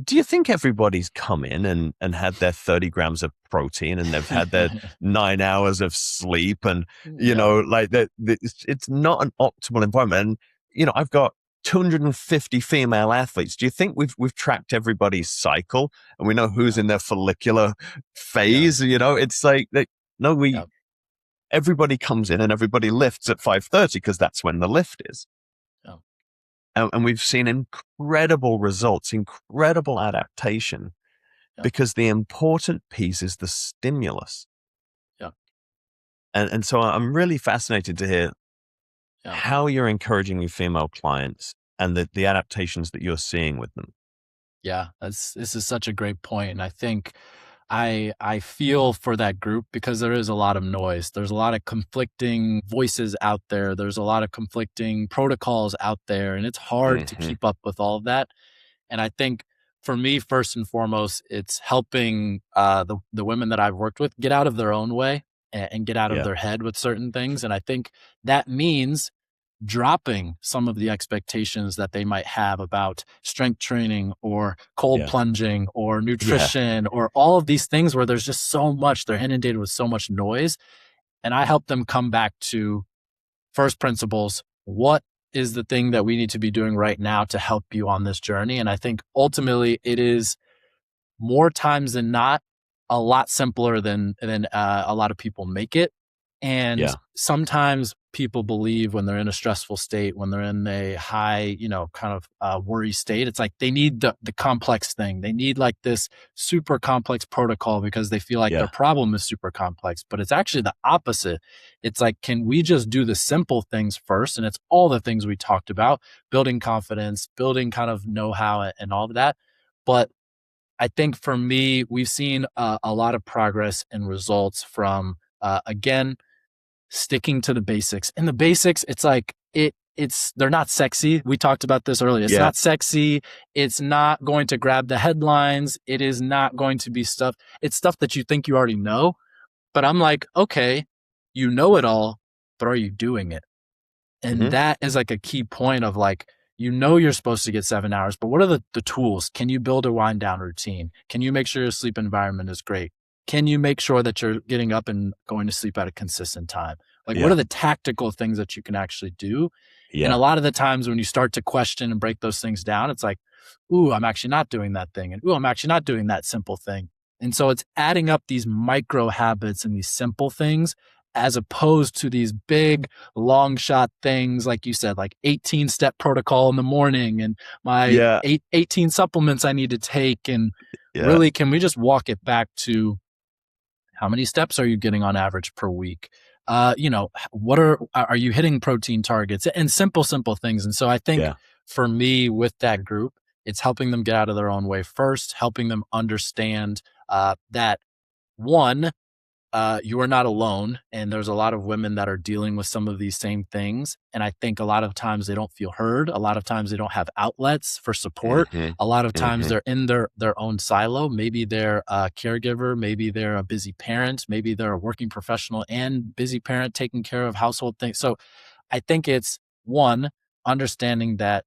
Speaker 3: Do you think everybody's come in and had their 30 grams of protein and they've had their 9 hours of sleep and, you know, like that? It's not an optimal environment. And, you know, I've got 250 female athletes. Do you think we've tracked everybody's cycle and we know who's in their follicular phase? You know, it's like, everybody comes in and everybody lifts at 5:30 because that's when the lift is. And we've seen incredible results, incredible adaptation, because the important piece is the stimulus. And so I'm really fascinated to hear how you're encouraging your female clients and the adaptations that you're seeing with them.
Speaker 2: Yeah, this is such a great point. And I think I feel for that group because there is a lot of noise. There's a lot of conflicting voices out there. There's a lot of conflicting protocols out there, and it's hard to
Speaker 3: Mm-hmm.
Speaker 2: keep up with all of that. And I think for me, first and foremost, it's helping the women that I've worked with get out of their own way and get out of
Speaker 3: Yeah.
Speaker 2: their head with certain things. And I think that means dropping some of the expectations that they might have about strength training or cold plunging or nutrition or all of these things where there's just so much, they're inundated with so much noise. And I help them come back to first principles. What is the thing that we need to be doing right now to help you on this journey? And I think ultimately it is more times than not a lot simpler than a lot of people make it. And sometimes people believe when they're in a stressful state, when they're in a high, kind of worry state, it's like they need the complex thing. They need like this super complex protocol because they feel like their problem is super complex, but it's actually the opposite. It's like, can we just do the simple things first? And it's all the things we talked about, building confidence, building kind of know-how and all of that. But I think for me, we've seen a lot of progress and results from, again, sticking to the basics. And the basics, it's like, they're not sexy. We talked about this earlier. It's not sexy. It's not going to grab the headlines. It is not going to be stuff. It's stuff that you think you already know. But I'm like, okay, you know it all, but are you doing it? And that is like a key point of like, you're supposed to get 7 hours, but what are the tools? Can you build a wind down routine? Can you make sure your sleep environment is great? Can you make sure that you're getting up and going to sleep at a consistent time? Like, what are the tactical things that you can actually do? And a lot of the times when you start to question and break those things down, it's like, ooh, I'm actually not doing that thing. And ooh, I'm actually not doing that simple thing. And so it's adding up these micro habits and these simple things as opposed to these big long shot things, like you said, like 18-step protocol in the morning and my 18 supplements I need to take. And really, can we just walk it back to how many steps are you getting on average per week? What are you hitting protein targets and simple things? And so I think for me with that group, it's helping them get out of their own way first, helping them understand that one, you are not alone. And there's a lot of women that are dealing with some of these same things. And I think a lot of times they don't feel heard. A lot of times they don't have outlets for support. A lot of times they're in their own silo. Maybe they're a caregiver. Maybe they're a busy parent. Maybe they're a working professional and busy parent taking care of household things. So I think it's one, understanding that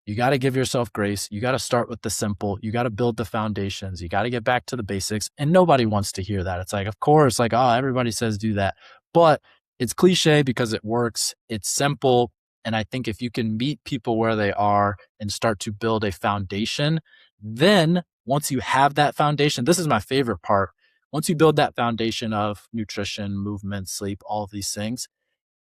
Speaker 2: you got to give yourself grace. You got to start with the simple. You got to build the foundations. You got to get back to the basics. And nobody wants to hear that. It's like, of course, like, oh, everybody says do that. But it's cliche because it works. It's simple. And I think if you can meet people where they are and start to build a foundation, then once you have that foundation, this is my favorite part. Once you build that foundation of nutrition, movement, sleep, all of these things,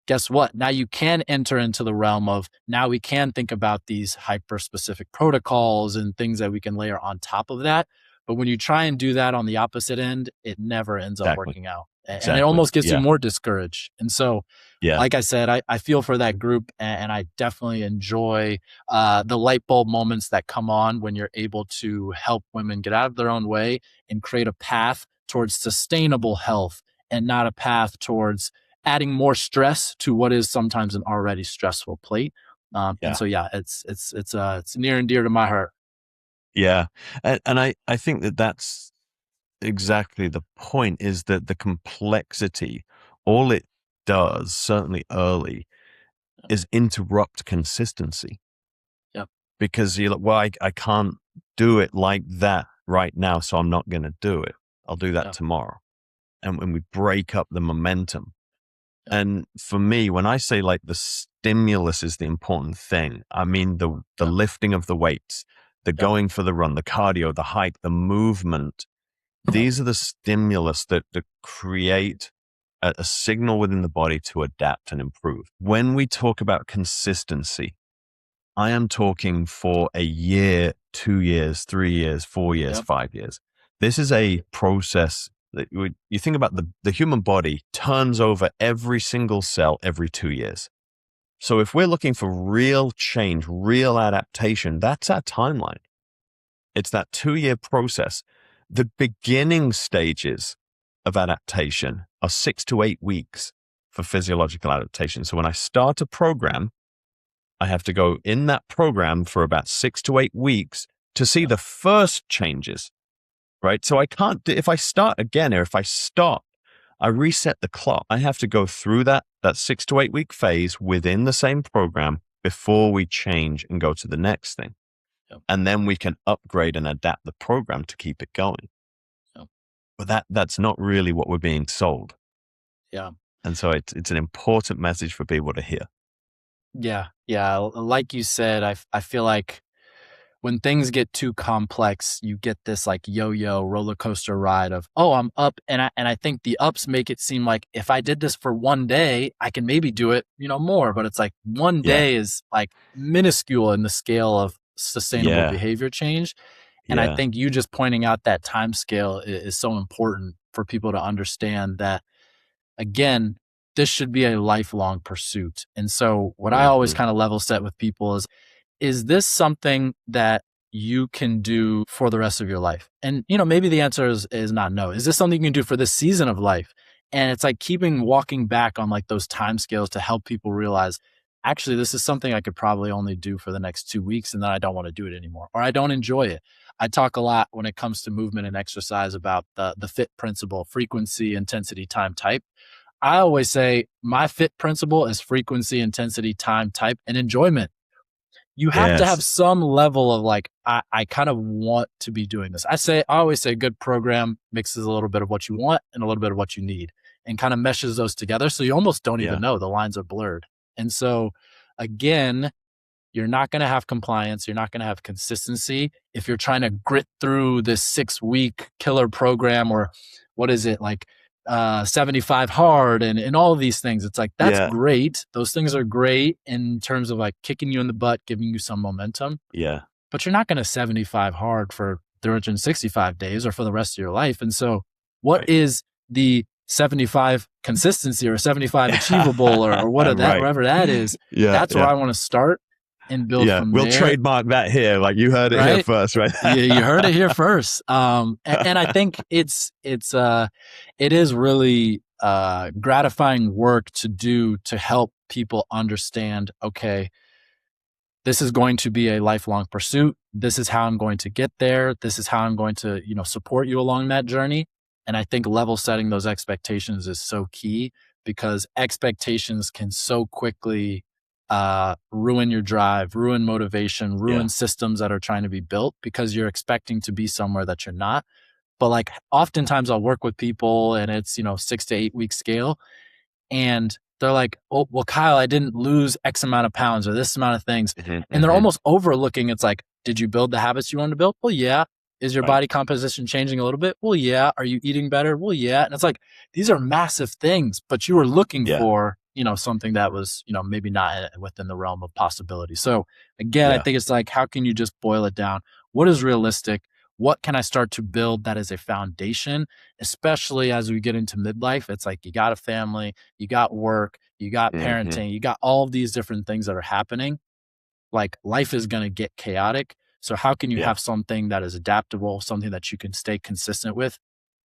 Speaker 2: guess what? Now you can enter into the realm of, now we can think about these hyper specific protocols and things that we can layer on top of that. But when you try and do that on the opposite end, it never ends up working out. And it almost gets you more discouraged. And so, like I said, I feel for that group, and I definitely enjoy the light bulb moments that come on when you're able to help women get out of their own way and create a path towards sustainable health and not a path towards adding more stress to what is sometimes an already stressful plate. And so, it's near and dear to my heart.
Speaker 3: Yeah. And I think that's exactly the point, is that the complexity, all it does, certainly early, is interrupt consistency.
Speaker 2: Yep.
Speaker 3: Because you're like, well, I can't do it like that right now, so I'm not going to do it. I'll do that tomorrow. And when we break up the momentum. And for me, when I say like the stimulus is the important thing, I mean the lifting of the weights, the going for the run, the cardio, the hike, the movement. These are the stimulus that create a signal within the body to adapt and improve. When we talk about consistency, I am talking for a year, 2 years, 3 years, 4 years, 5 years. This is a process that you think about. The human body turns over every single cell every 2 years. So if we're looking for real change, real adaptation, that's our timeline. It's that 2-year process. The beginning stages of adaptation are 6 to 8 weeks for physiological adaptation. So when I start a program, I have to go in that program for about 6 to 8 weeks to see the first changes, right? So I can't, if I start again, or if I stop, I reset the clock. I have to go through that 6 to 8 week phase within the same program before we change and go to the next thing.
Speaker 2: Yep.
Speaker 3: And then we can upgrade and adapt the program to keep it going.
Speaker 2: Yep.
Speaker 3: But that's not really what we're being sold.
Speaker 2: Yeah.
Speaker 3: And so it's an important message for people to hear.
Speaker 2: Yeah. Yeah. Like you said, I feel like when things get too complex, you get this like yo-yo roller coaster ride of, oh, I'm up. And I think the ups make it seem like if I did this for one day, I can maybe do it, more. But it's like one day is like minuscule in the scale of sustainable behavior change. And I think you just pointing out that time scale is so important for people to understand that, again, this should be a lifelong pursuit. And so what I always kind of level set with people is this something that you can do for the rest of your life? And, maybe the answer is not no. Is this something you can do for this season of life? And it's like walking back on like those time scales to help people realize, actually, this is something I could probably only do for the next 2 weeks, and then I don't want to do it anymore, or I don't enjoy it. I talk a lot when it comes to movement and exercise about the FIT principle: frequency, intensity, time, type. I always say my FIT principle is frequency, intensity, time, type, and enjoyment. You have to have some level of like, I kind of want to be doing this. I always say a good program mixes a little bit of what you want and a little bit of what you need and kind of meshes those together. So you almost don't even know, the lines are blurred. And so again, you're not going to have compliance. You're not going to have consistency if you're trying to grit through this 6-week killer program, or what is it, like 75 hard and all of these things. It's like, that's great. Those things are great in terms of like kicking you in the butt, giving you some momentum.
Speaker 3: Yeah.
Speaker 2: But you're not going to 75 hard for 365 days or for the rest of your life. And so what is the 75 consistency or 75 achievable or whatever that is? That's where I want to start and build from there.
Speaker 3: We'll trademark that here. Like you heard it here first, right?
Speaker 2: You heard it here first. And I think it is really gratifying work to do to help people understand, okay, this is going to be a lifelong pursuit. This is how I'm going to get there. This is how I'm going to, support you along that journey. And I think level setting those expectations is so key, because expectations can so quickly ruin your drive, ruin motivation, ruin systems that are trying to be built, because you're expecting to be somewhere that you're not. But like oftentimes I'll work with people and it's, 6 to 8 week scale, and they're like, oh, well, Kyle, I didn't lose X amount of pounds or this amount of things. And they're almost overlooking. It's like, did you build the habits you wanted to build? Well, yeah. Is your body composition changing a little bit? Well, yeah. Are you eating better? Well, yeah. And it's like, these are massive things, but you were looking for, something that was, maybe not within the realm of possibility. So again, I think it's like, how can you just boil it down? What is realistic? What can I start to build that is a foundation, especially as we get into midlife? It's like, you got a family, you got work, you got parenting, you got all of these different things that are happening. Like, life is going to get chaotic. So how can you have something that is adaptable, something that you can stay consistent with,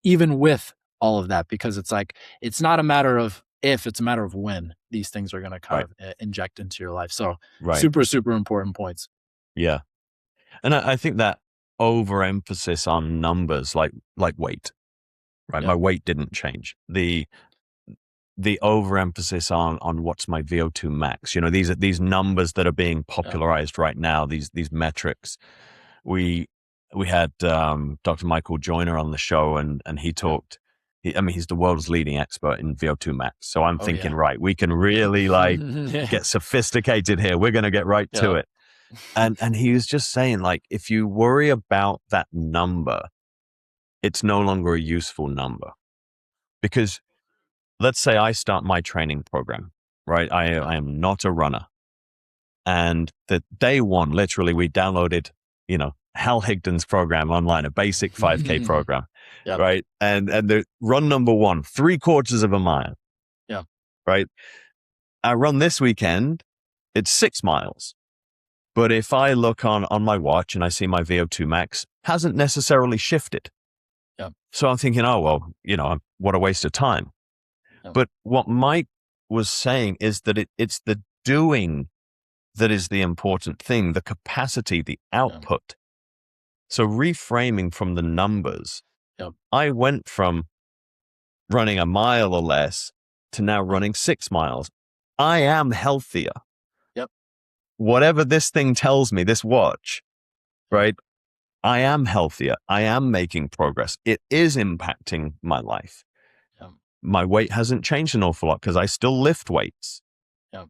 Speaker 2: even with all of that? Because it's like, it's not a matter of if, it's a matter of when these things are going to kind of inject into your life. So super, super important points.
Speaker 3: Yeah. And I think that overemphasis on numbers, like weight, right? My weight didn't change. The overemphasis on what's my VO2 max. These numbers that are being popularized right now, these metrics. We had Dr. Michael Joyner on the show, and he talked. He's the world's leading expert in VO2 max. So I'm thinking, right, we can really get sophisticated here. We're going to get right to it. And he was just saying, like, if you worry about that number, it's no longer a useful number. Because let's say I start my training program, right? I am not a runner. And the day one, literally, we downloaded, Hal Higdon's program online, a basic 5K program, right? And the run number one, 3/4 of a mile. Yeah. Right. I run this weekend, it's 6 miles. But if I look on my watch and I see my VO2 max hasn't necessarily shifted.
Speaker 2: Yeah.
Speaker 3: So I'm thinking, oh, well, what a waste of time. Yeah. But what Mike was saying is that it's the doing that is the important thing, the capacity, the output. Yeah. So reframing from the numbers, I went from running a mile or less to now running 6 miles. I am healthier.
Speaker 2: Yep.
Speaker 3: Whatever this thing tells me, this watch, right? I am healthier. I am making progress. It is impacting my life. Yep. My weight hasn't changed an awful lot because I still lift weights. Yep.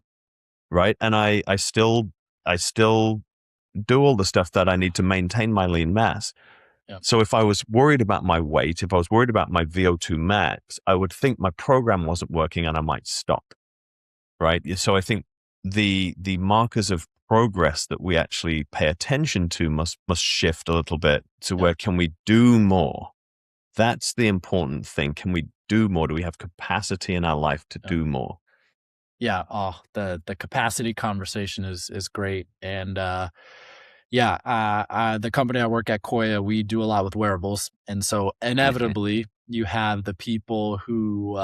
Speaker 3: Right. And I still do all the stuff that I need to maintain my lean mass. Yep. So if I was worried about my weight, if I was worried about my VO2 max, I would think my program wasn't working and I might stop. Right. So I think the markers of progress that we actually pay attention to must shift a little bit to where can we do more? That's the important thing. Can we do more? Do we have capacity in our life to do more?
Speaker 2: Yeah. Oh, the capacity conversation is great. And, the company I work at, Koya, we do a lot with wearables. And so inevitably you have the people who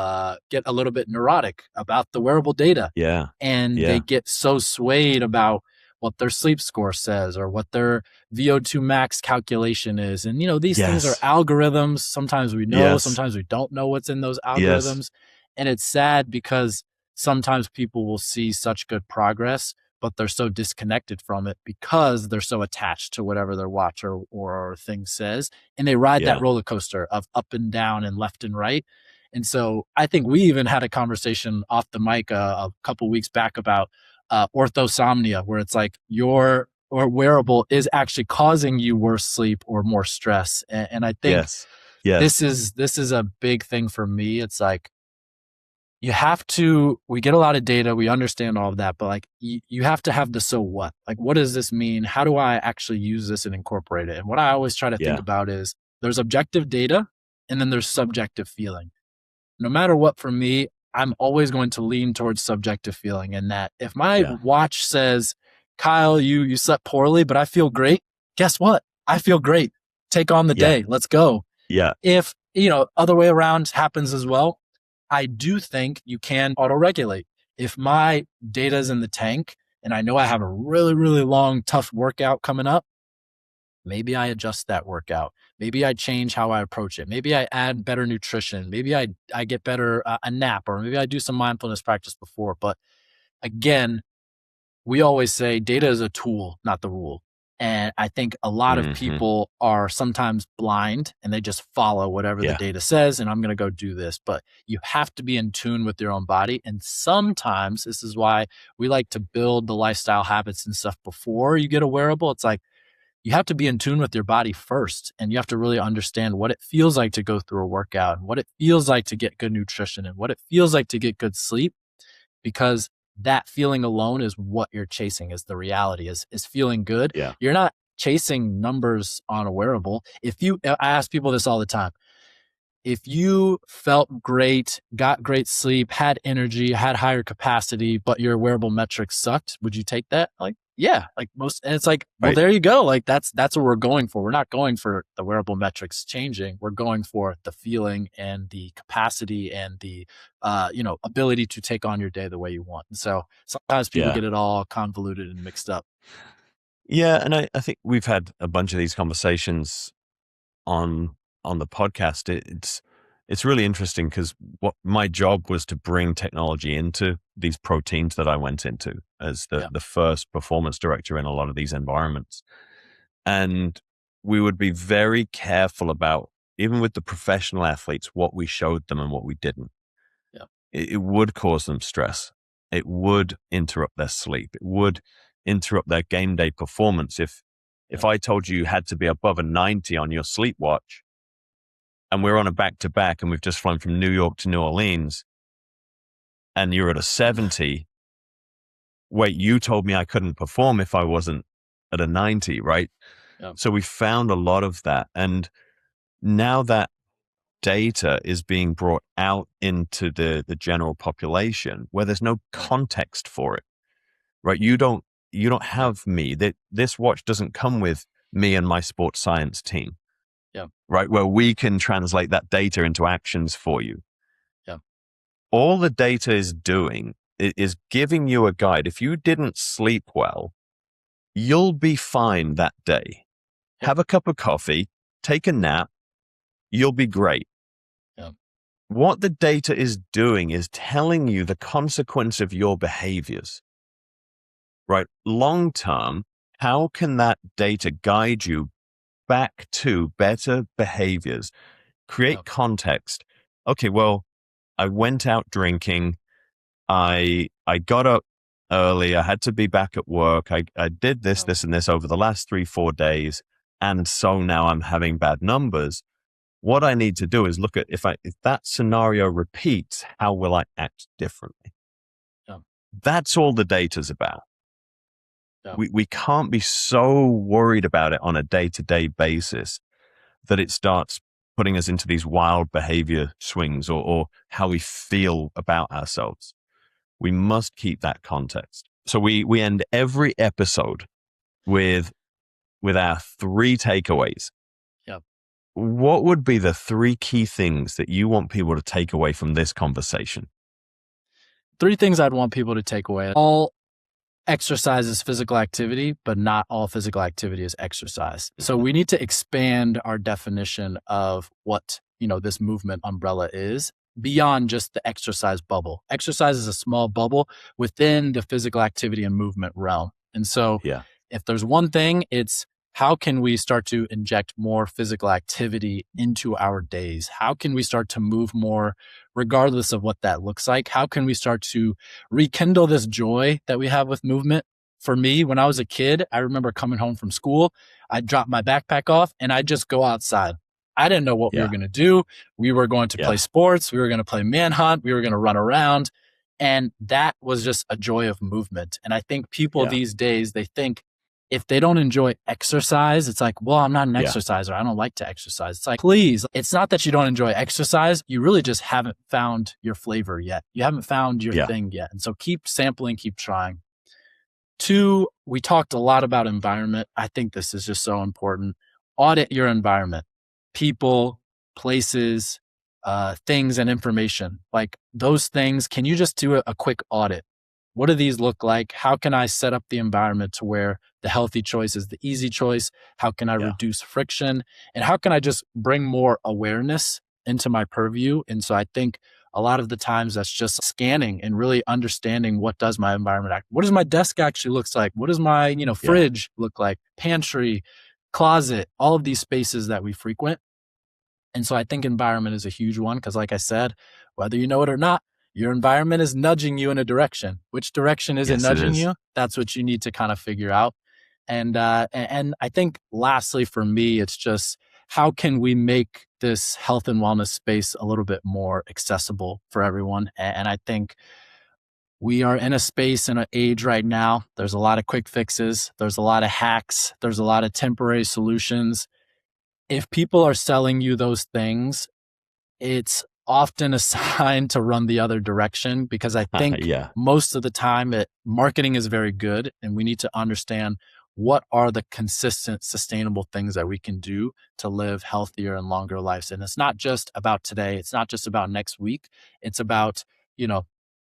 Speaker 2: get a little bit neurotic about the wearable data.
Speaker 3: Yeah.
Speaker 2: And they get so swayed about what their sleep score says or what their VO2 max calculation is. And, these things are algorithms. Sometimes we know, sometimes we don't know what's in those algorithms. And it's sad because sometimes people will see such good progress, but they're so disconnected from it because they're so attached to whatever their watch or thing says. And they ride that roller coaster of up and down and left and right. And so I think we even had a conversation off the mic a couple weeks back about orthosomnia, where it's like your wearable is actually causing you worse sleep or more stress. And I think this is a big thing for me. It's like, we get a lot of data, we understand all of that, but like you have to have the so what. Like, what does this mean? How do I actually use this and incorporate it? And what I always try to think about is there's objective data and then there's subjective feeling. No matter what, for me, I'm always going to lean towards subjective feeling. And that if my watch says, Kyle, you slept poorly, but I feel great. Guess what? I feel great. Take on the day. Let's go.
Speaker 3: Yeah.
Speaker 2: If, other way around happens as well, I do think you can auto-regulate. If my data's in the tank and I know I have a really, really long, tough workout coming up, maybe I adjust that workout. Maybe I change how I approach it. Maybe I add better nutrition. Maybe I get better a nap, or maybe I do some mindfulness practice before. But again, we always say data is a tool, not the rule. And I think a lot of people are sometimes blind and they just follow whatever the data says, and I'm going to go do this. But you have to be in tune with your own body. And sometimes this is why we like to build the lifestyle habits and stuff before you get a wearable. It's like, you have to be in tune with your body first, and you have to really understand what it feels like to go through a workout and what it feels like to get good nutrition and what it feels like to get good sleep, because that feeling alone is what you're chasing, is the reality, is feeling good.
Speaker 3: Yeah.
Speaker 2: You're not chasing numbers on a wearable. I ask people this all the time. If you felt great, got great sleep, had energy, had higher capacity, but your wearable metrics sucked, would you take that? Like, yeah, like most, and it's like, well, there you go. Like that's what we're going for. We're not going for the wearable metrics changing. We're going for the feeling and the capacity and the, ability to take on your day the way you want. And so sometimes people get it all convoluted and mixed up.
Speaker 3: Yeah. And I think we've had a bunch of these conversations on the podcast. It's really interesting because what my job was to bring technology into these pro teams that I went into as the first performance director in a lot of these environments. And we would be very careful about, even with the professional athletes, what we showed them and what we didn't.
Speaker 2: Yeah.
Speaker 3: It would cause them stress. It would interrupt their sleep. It would interrupt their game day performance. If I told you had to be above a 90 on your sleep watch, and we're on a back-to-back and we've just flown from New York to New Orleans, and you're at a 70, wait, you told me I couldn't perform if I wasn't at a 90, right?
Speaker 2: Yep.
Speaker 3: So we found a lot of that. And now that data is being brought out into the general population where there's no context for it, right? You don't have me. That this watch doesn't come with me and my sports science team,
Speaker 2: Yeah.
Speaker 3: right? Where we can translate that data into actions for you.
Speaker 2: Yeah.
Speaker 3: All the data is doing is giving you a guide. If you didn't sleep well, you'll be fine that day.
Speaker 2: Yep.
Speaker 3: Have a cup of coffee, take a nap, you'll be great.
Speaker 2: Yeah.
Speaker 3: What the data is doing is telling you the consequence of your behaviors, right? Long term, how can that data guide you back to better behaviors? Create
Speaker 2: Yep.
Speaker 3: context. Okay, well, I went out drinking. I got up early. I had to be back at work. I did this,
Speaker 2: Yep.
Speaker 3: this, and this over the last 3-4 days. And so now I'm having bad numbers. What I need to do is look at if that scenario repeats, how will I act differently?
Speaker 2: Yep.
Speaker 3: That's all the data's about.
Speaker 2: Yep.
Speaker 3: We can't be so worried about it on a day-to-day basis that it starts putting us into these wild behavior swings or how we feel about ourselves. We must keep that context. So we end every episode with our 3 takeaways.
Speaker 2: Yep.
Speaker 3: What would be the 3 key things that you want people to take away from this conversation?
Speaker 2: 3 things I'd want people to take away. All exercise is physical activity, but not all physical activity is exercise. So we need to expand our definition of what, this movement umbrella is beyond just the exercise bubble. Exercise is a small bubble within the physical activity and movement realm. And so if there's one thing, it's how can we start to inject more physical activity into our days? How can we start to move more regardless of what that looks like? How can we start to rekindle this joy that we have with movement? For me, when I was a kid, I remember coming home from school, I'd drop my backpack off and I'd just go outside. I didn't know what we were going to do. We were going to play sports. We were going to play manhunt. We were going to run around. And that was just a joy of movement. And I think people these days, they think if they don't enjoy exercise, it's like, well, I'm not an exerciser. I don't like to exercise. It's like, please, it's not that you don't enjoy exercise. You really just haven't found your flavor yet. You haven't found your thing yet. And so keep sampling, keep trying. 2, we talked a lot about environment. I think this is just so important. Audit your environment, people, places, things and information. Like those things, can you just do a quick audit? What do these look like? How can I set up the environment to where the healthy choice is the easy choice? How can I reduce friction? And how can I just bring more awareness into my purview? And so I think a lot of the times that's just scanning and really understanding what does my environment act. What does my desk actually looks like? What does my, fridge look like? Pantry, closet, all of these spaces that we frequent. And so I think environment is a huge one because like I said, whether you know it or not, your environment is nudging you in a direction. Which direction is it nudging you? That's what you need to kind of figure out. And I think lastly for me, it's just how can we make this health and wellness space a little bit more accessible for everyone? And I think we are in a space and an age right now. There's a lot of quick fixes. There's a lot of hacks. There's a lot of temporary solutions. If people are selling you those things, it's often a sign to run the other direction because I think most of the time marketing is very good and we need to understand what are the consistent, sustainable things that we can do to live healthier and longer lives. And it's not just about today. It's not just about next week. It's about,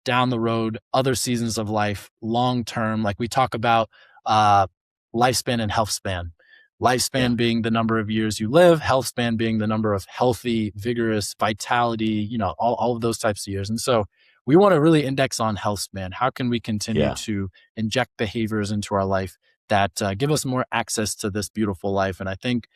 Speaker 2: down the road, other seasons of life, long term. Like we talk about lifespan and health span. Lifespan being the number of years you live, health span being the number of healthy, vigorous, vitality, all of those types of years. And so we want to really index on health span. How can we continue to inject behaviors into our life that give us more access to this beautiful life? And I think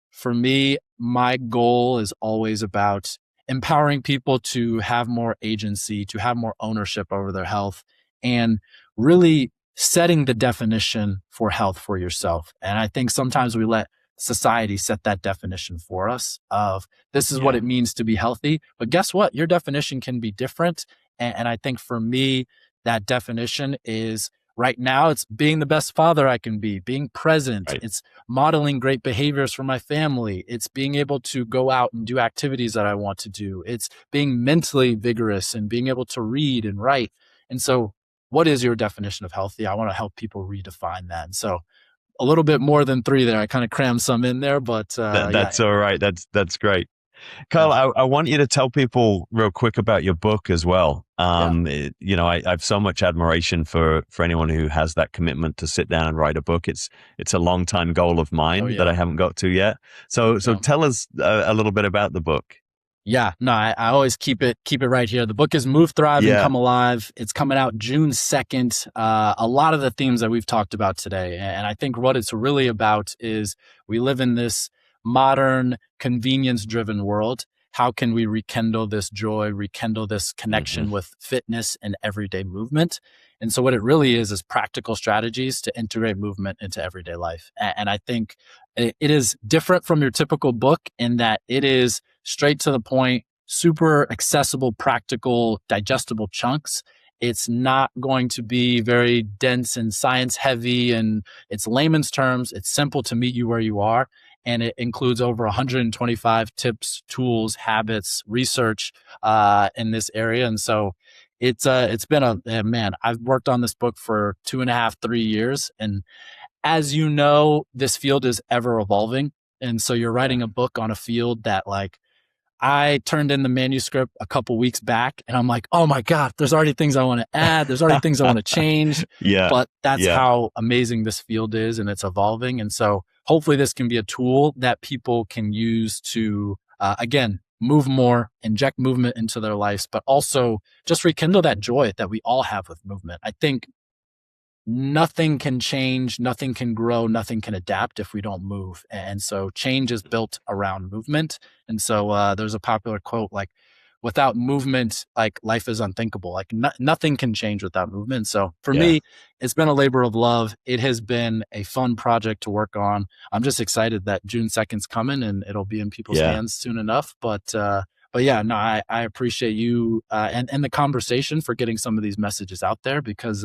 Speaker 2: for me, my goal is always about empowering people to have more agency, to have more ownership over their health, and really setting the definition for health for yourself. And I think sometimes we let society set that definition for us of this is what it means to be healthy. But guess what? Your definition can be different. And I think for me, that definition is right now, it's being the best father I can be, being present. Right. It's modeling great behaviors for my family. It's being able to go out and do activities that I want to do. It's being mentally vigorous and being able to read and write. And so what is your definition of healthy? I want to help people redefine that. And so a little bit more than 3 there. I kind of crammed some in there, but
Speaker 3: that's all right. That's great. Kyle, I want you to tell people real quick about your book as well. I have so much admiration for anyone who has that commitment to sit down and write a book. It's a long time goal of mine that I haven't got to yet. So tell us a little bit about the book.
Speaker 2: Yeah, no, I always keep it right here. The book is Move, Thrive, and Come Alive. It's coming out June 2nd. A lot of the themes that we've talked about today. And I think what it's really about is we live in this modern, convenience-driven world. How can we rekindle this joy, rekindle this connection with fitness and everyday movement? And so what it really is practical strategies to integrate movement into everyday life. And I think it is different from your typical book in that it is straight to the point, super accessible, practical, digestible chunks. It's not going to be very dense and science heavy, and it's layman's terms. It's simple to meet you where you are. And it includes over 125 tips, tools, habits, research in this area. And so it's been man, I've worked on this book for 2.5, 3 years. And as you know, this field is ever evolving. And so you're writing a book on a field that I turned in the manuscript a couple weeks back and I'm like, oh my God, there's already things I want to add. There's already things I want to change. But that's how amazing this field is, and it's evolving. And so hopefully this can be a tool that people can use to, again, move more, inject movement into their lives, but also just rekindle that joy that we all have with movement. I think nothing can change, nothing can grow, nothing can adapt if we don't move. And so change is built around movement. And so there's a popular quote without movement, life is unthinkable. Nothing can change without movement. So for me, it's been a labor of love. It has been a fun project to work on. I'm just excited that June 2nd's coming and it'll be in people's hands soon enough. But yeah, no, I appreciate you and the conversation for getting some of these messages out there because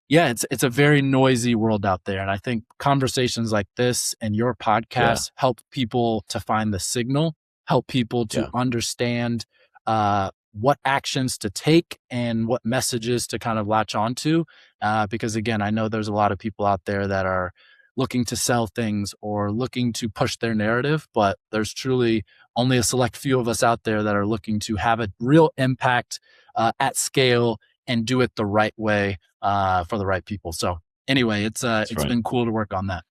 Speaker 2: it's a very noisy world out there. And I think conversations like this and your podcast help people to find the signal, help people to understand what actions to take and what messages to kind of latch onto. Because again, I know there's a lot of people out there that are looking to sell things or looking to push their narrative, but there's truly only a select few of us out there that are looking to have a real impact at scale and do it the right way for the right people. So anyway, it's been cool to work on that.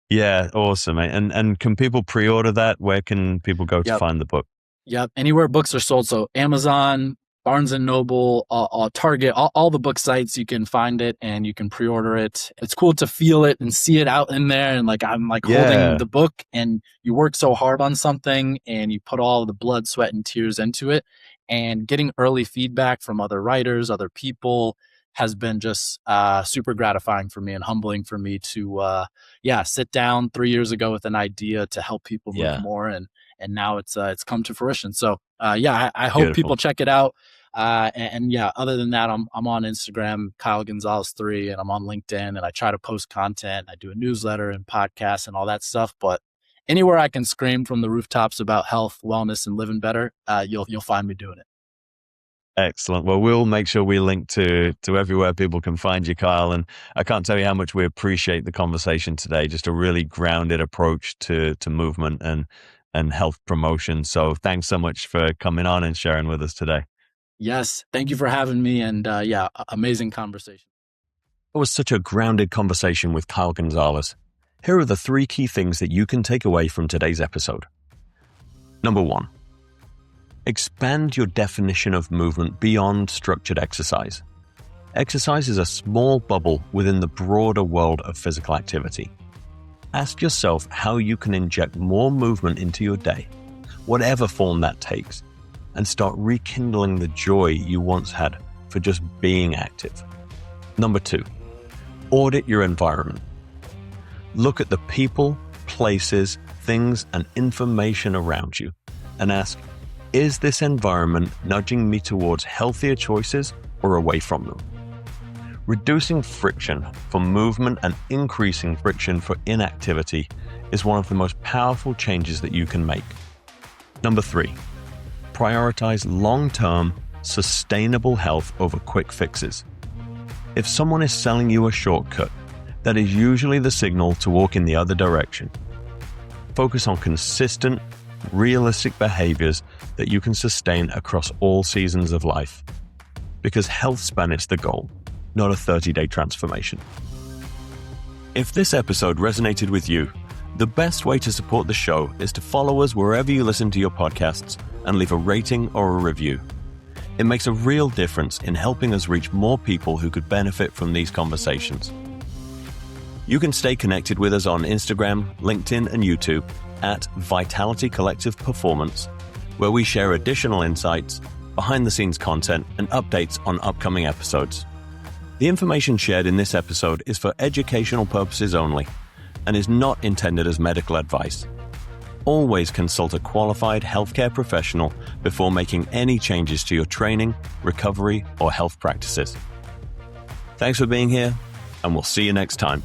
Speaker 3: Yeah, awesome. And can people pre-order that? Where can people go to find the book?
Speaker 2: Yep, anywhere books are sold. So Amazon, Barnes & Noble, Target, all the book sites, you can find it and you can pre-order it. It's cool to feel it and see it out in there. And I'm holding the book, and you work so hard on something and you put all the blood, sweat, and tears into it. And getting early feedback from other writers, other people has been just super gratifying for me and humbling for me to sit down 3 years ago with an idea to help people move more, and now it's come to fruition. So I hope people check it out. Other than that, I'm on Instagram, Kyle Gonzalez 3, and I'm on LinkedIn, and I try to post content. I do a newsletter and podcast and all that stuff. But anywhere I can scream from the rooftops about health, wellness, and living better, you'll find me doing it.
Speaker 3: Excellent. Well, we'll make sure we link to everywhere people can find you, Kyle. And I can't tell you how much we appreciate the conversation today. Just a really grounded approach to movement and health promotion. So thanks so much for coming on and sharing with us today.
Speaker 2: Yes. Thank you for having me. And amazing conversation.
Speaker 3: It was such a grounded conversation with Kyle Gonzalez. Here are the 3 key things that you can take away from today's episode. Number 1. Expand your definition of movement beyond structured exercise. Exercise is a small bubble within the broader world of physical activity. Ask yourself how you can inject more movement into your day, whatever form that takes, and start rekindling the joy you once had for just being active. Number 2, audit your environment. Look at the people, places, things, and information around you and ask, is this environment nudging me towards healthier choices or away from them? Reducing friction for movement and increasing friction for inactivity is one of the most powerful changes that you can make. Number 3, prioritize long-term, sustainable health over quick fixes. If someone is selling you a shortcut, that is usually the signal to walk in the other direction. Focus on consistent, realistic behaviors that you can sustain across all seasons of life. Because health span is the goal, not a 30-day transformation. If this episode resonated with you, the best way to support the show is to follow us wherever you listen to your podcasts and leave a rating or a review. It makes a real difference in helping us reach more people who could benefit from these conversations. You can stay connected with us on Instagram, LinkedIn, and YouTube at Vitality Collective Performance, where we share additional insights, behind-the-scenes content, and updates on upcoming episodes. The information shared in this episode is for educational purposes only and is not intended as medical advice. Always consult a qualified healthcare professional before making any changes to your training, recovery, or health practices. Thanks for being here, and we'll see you next time.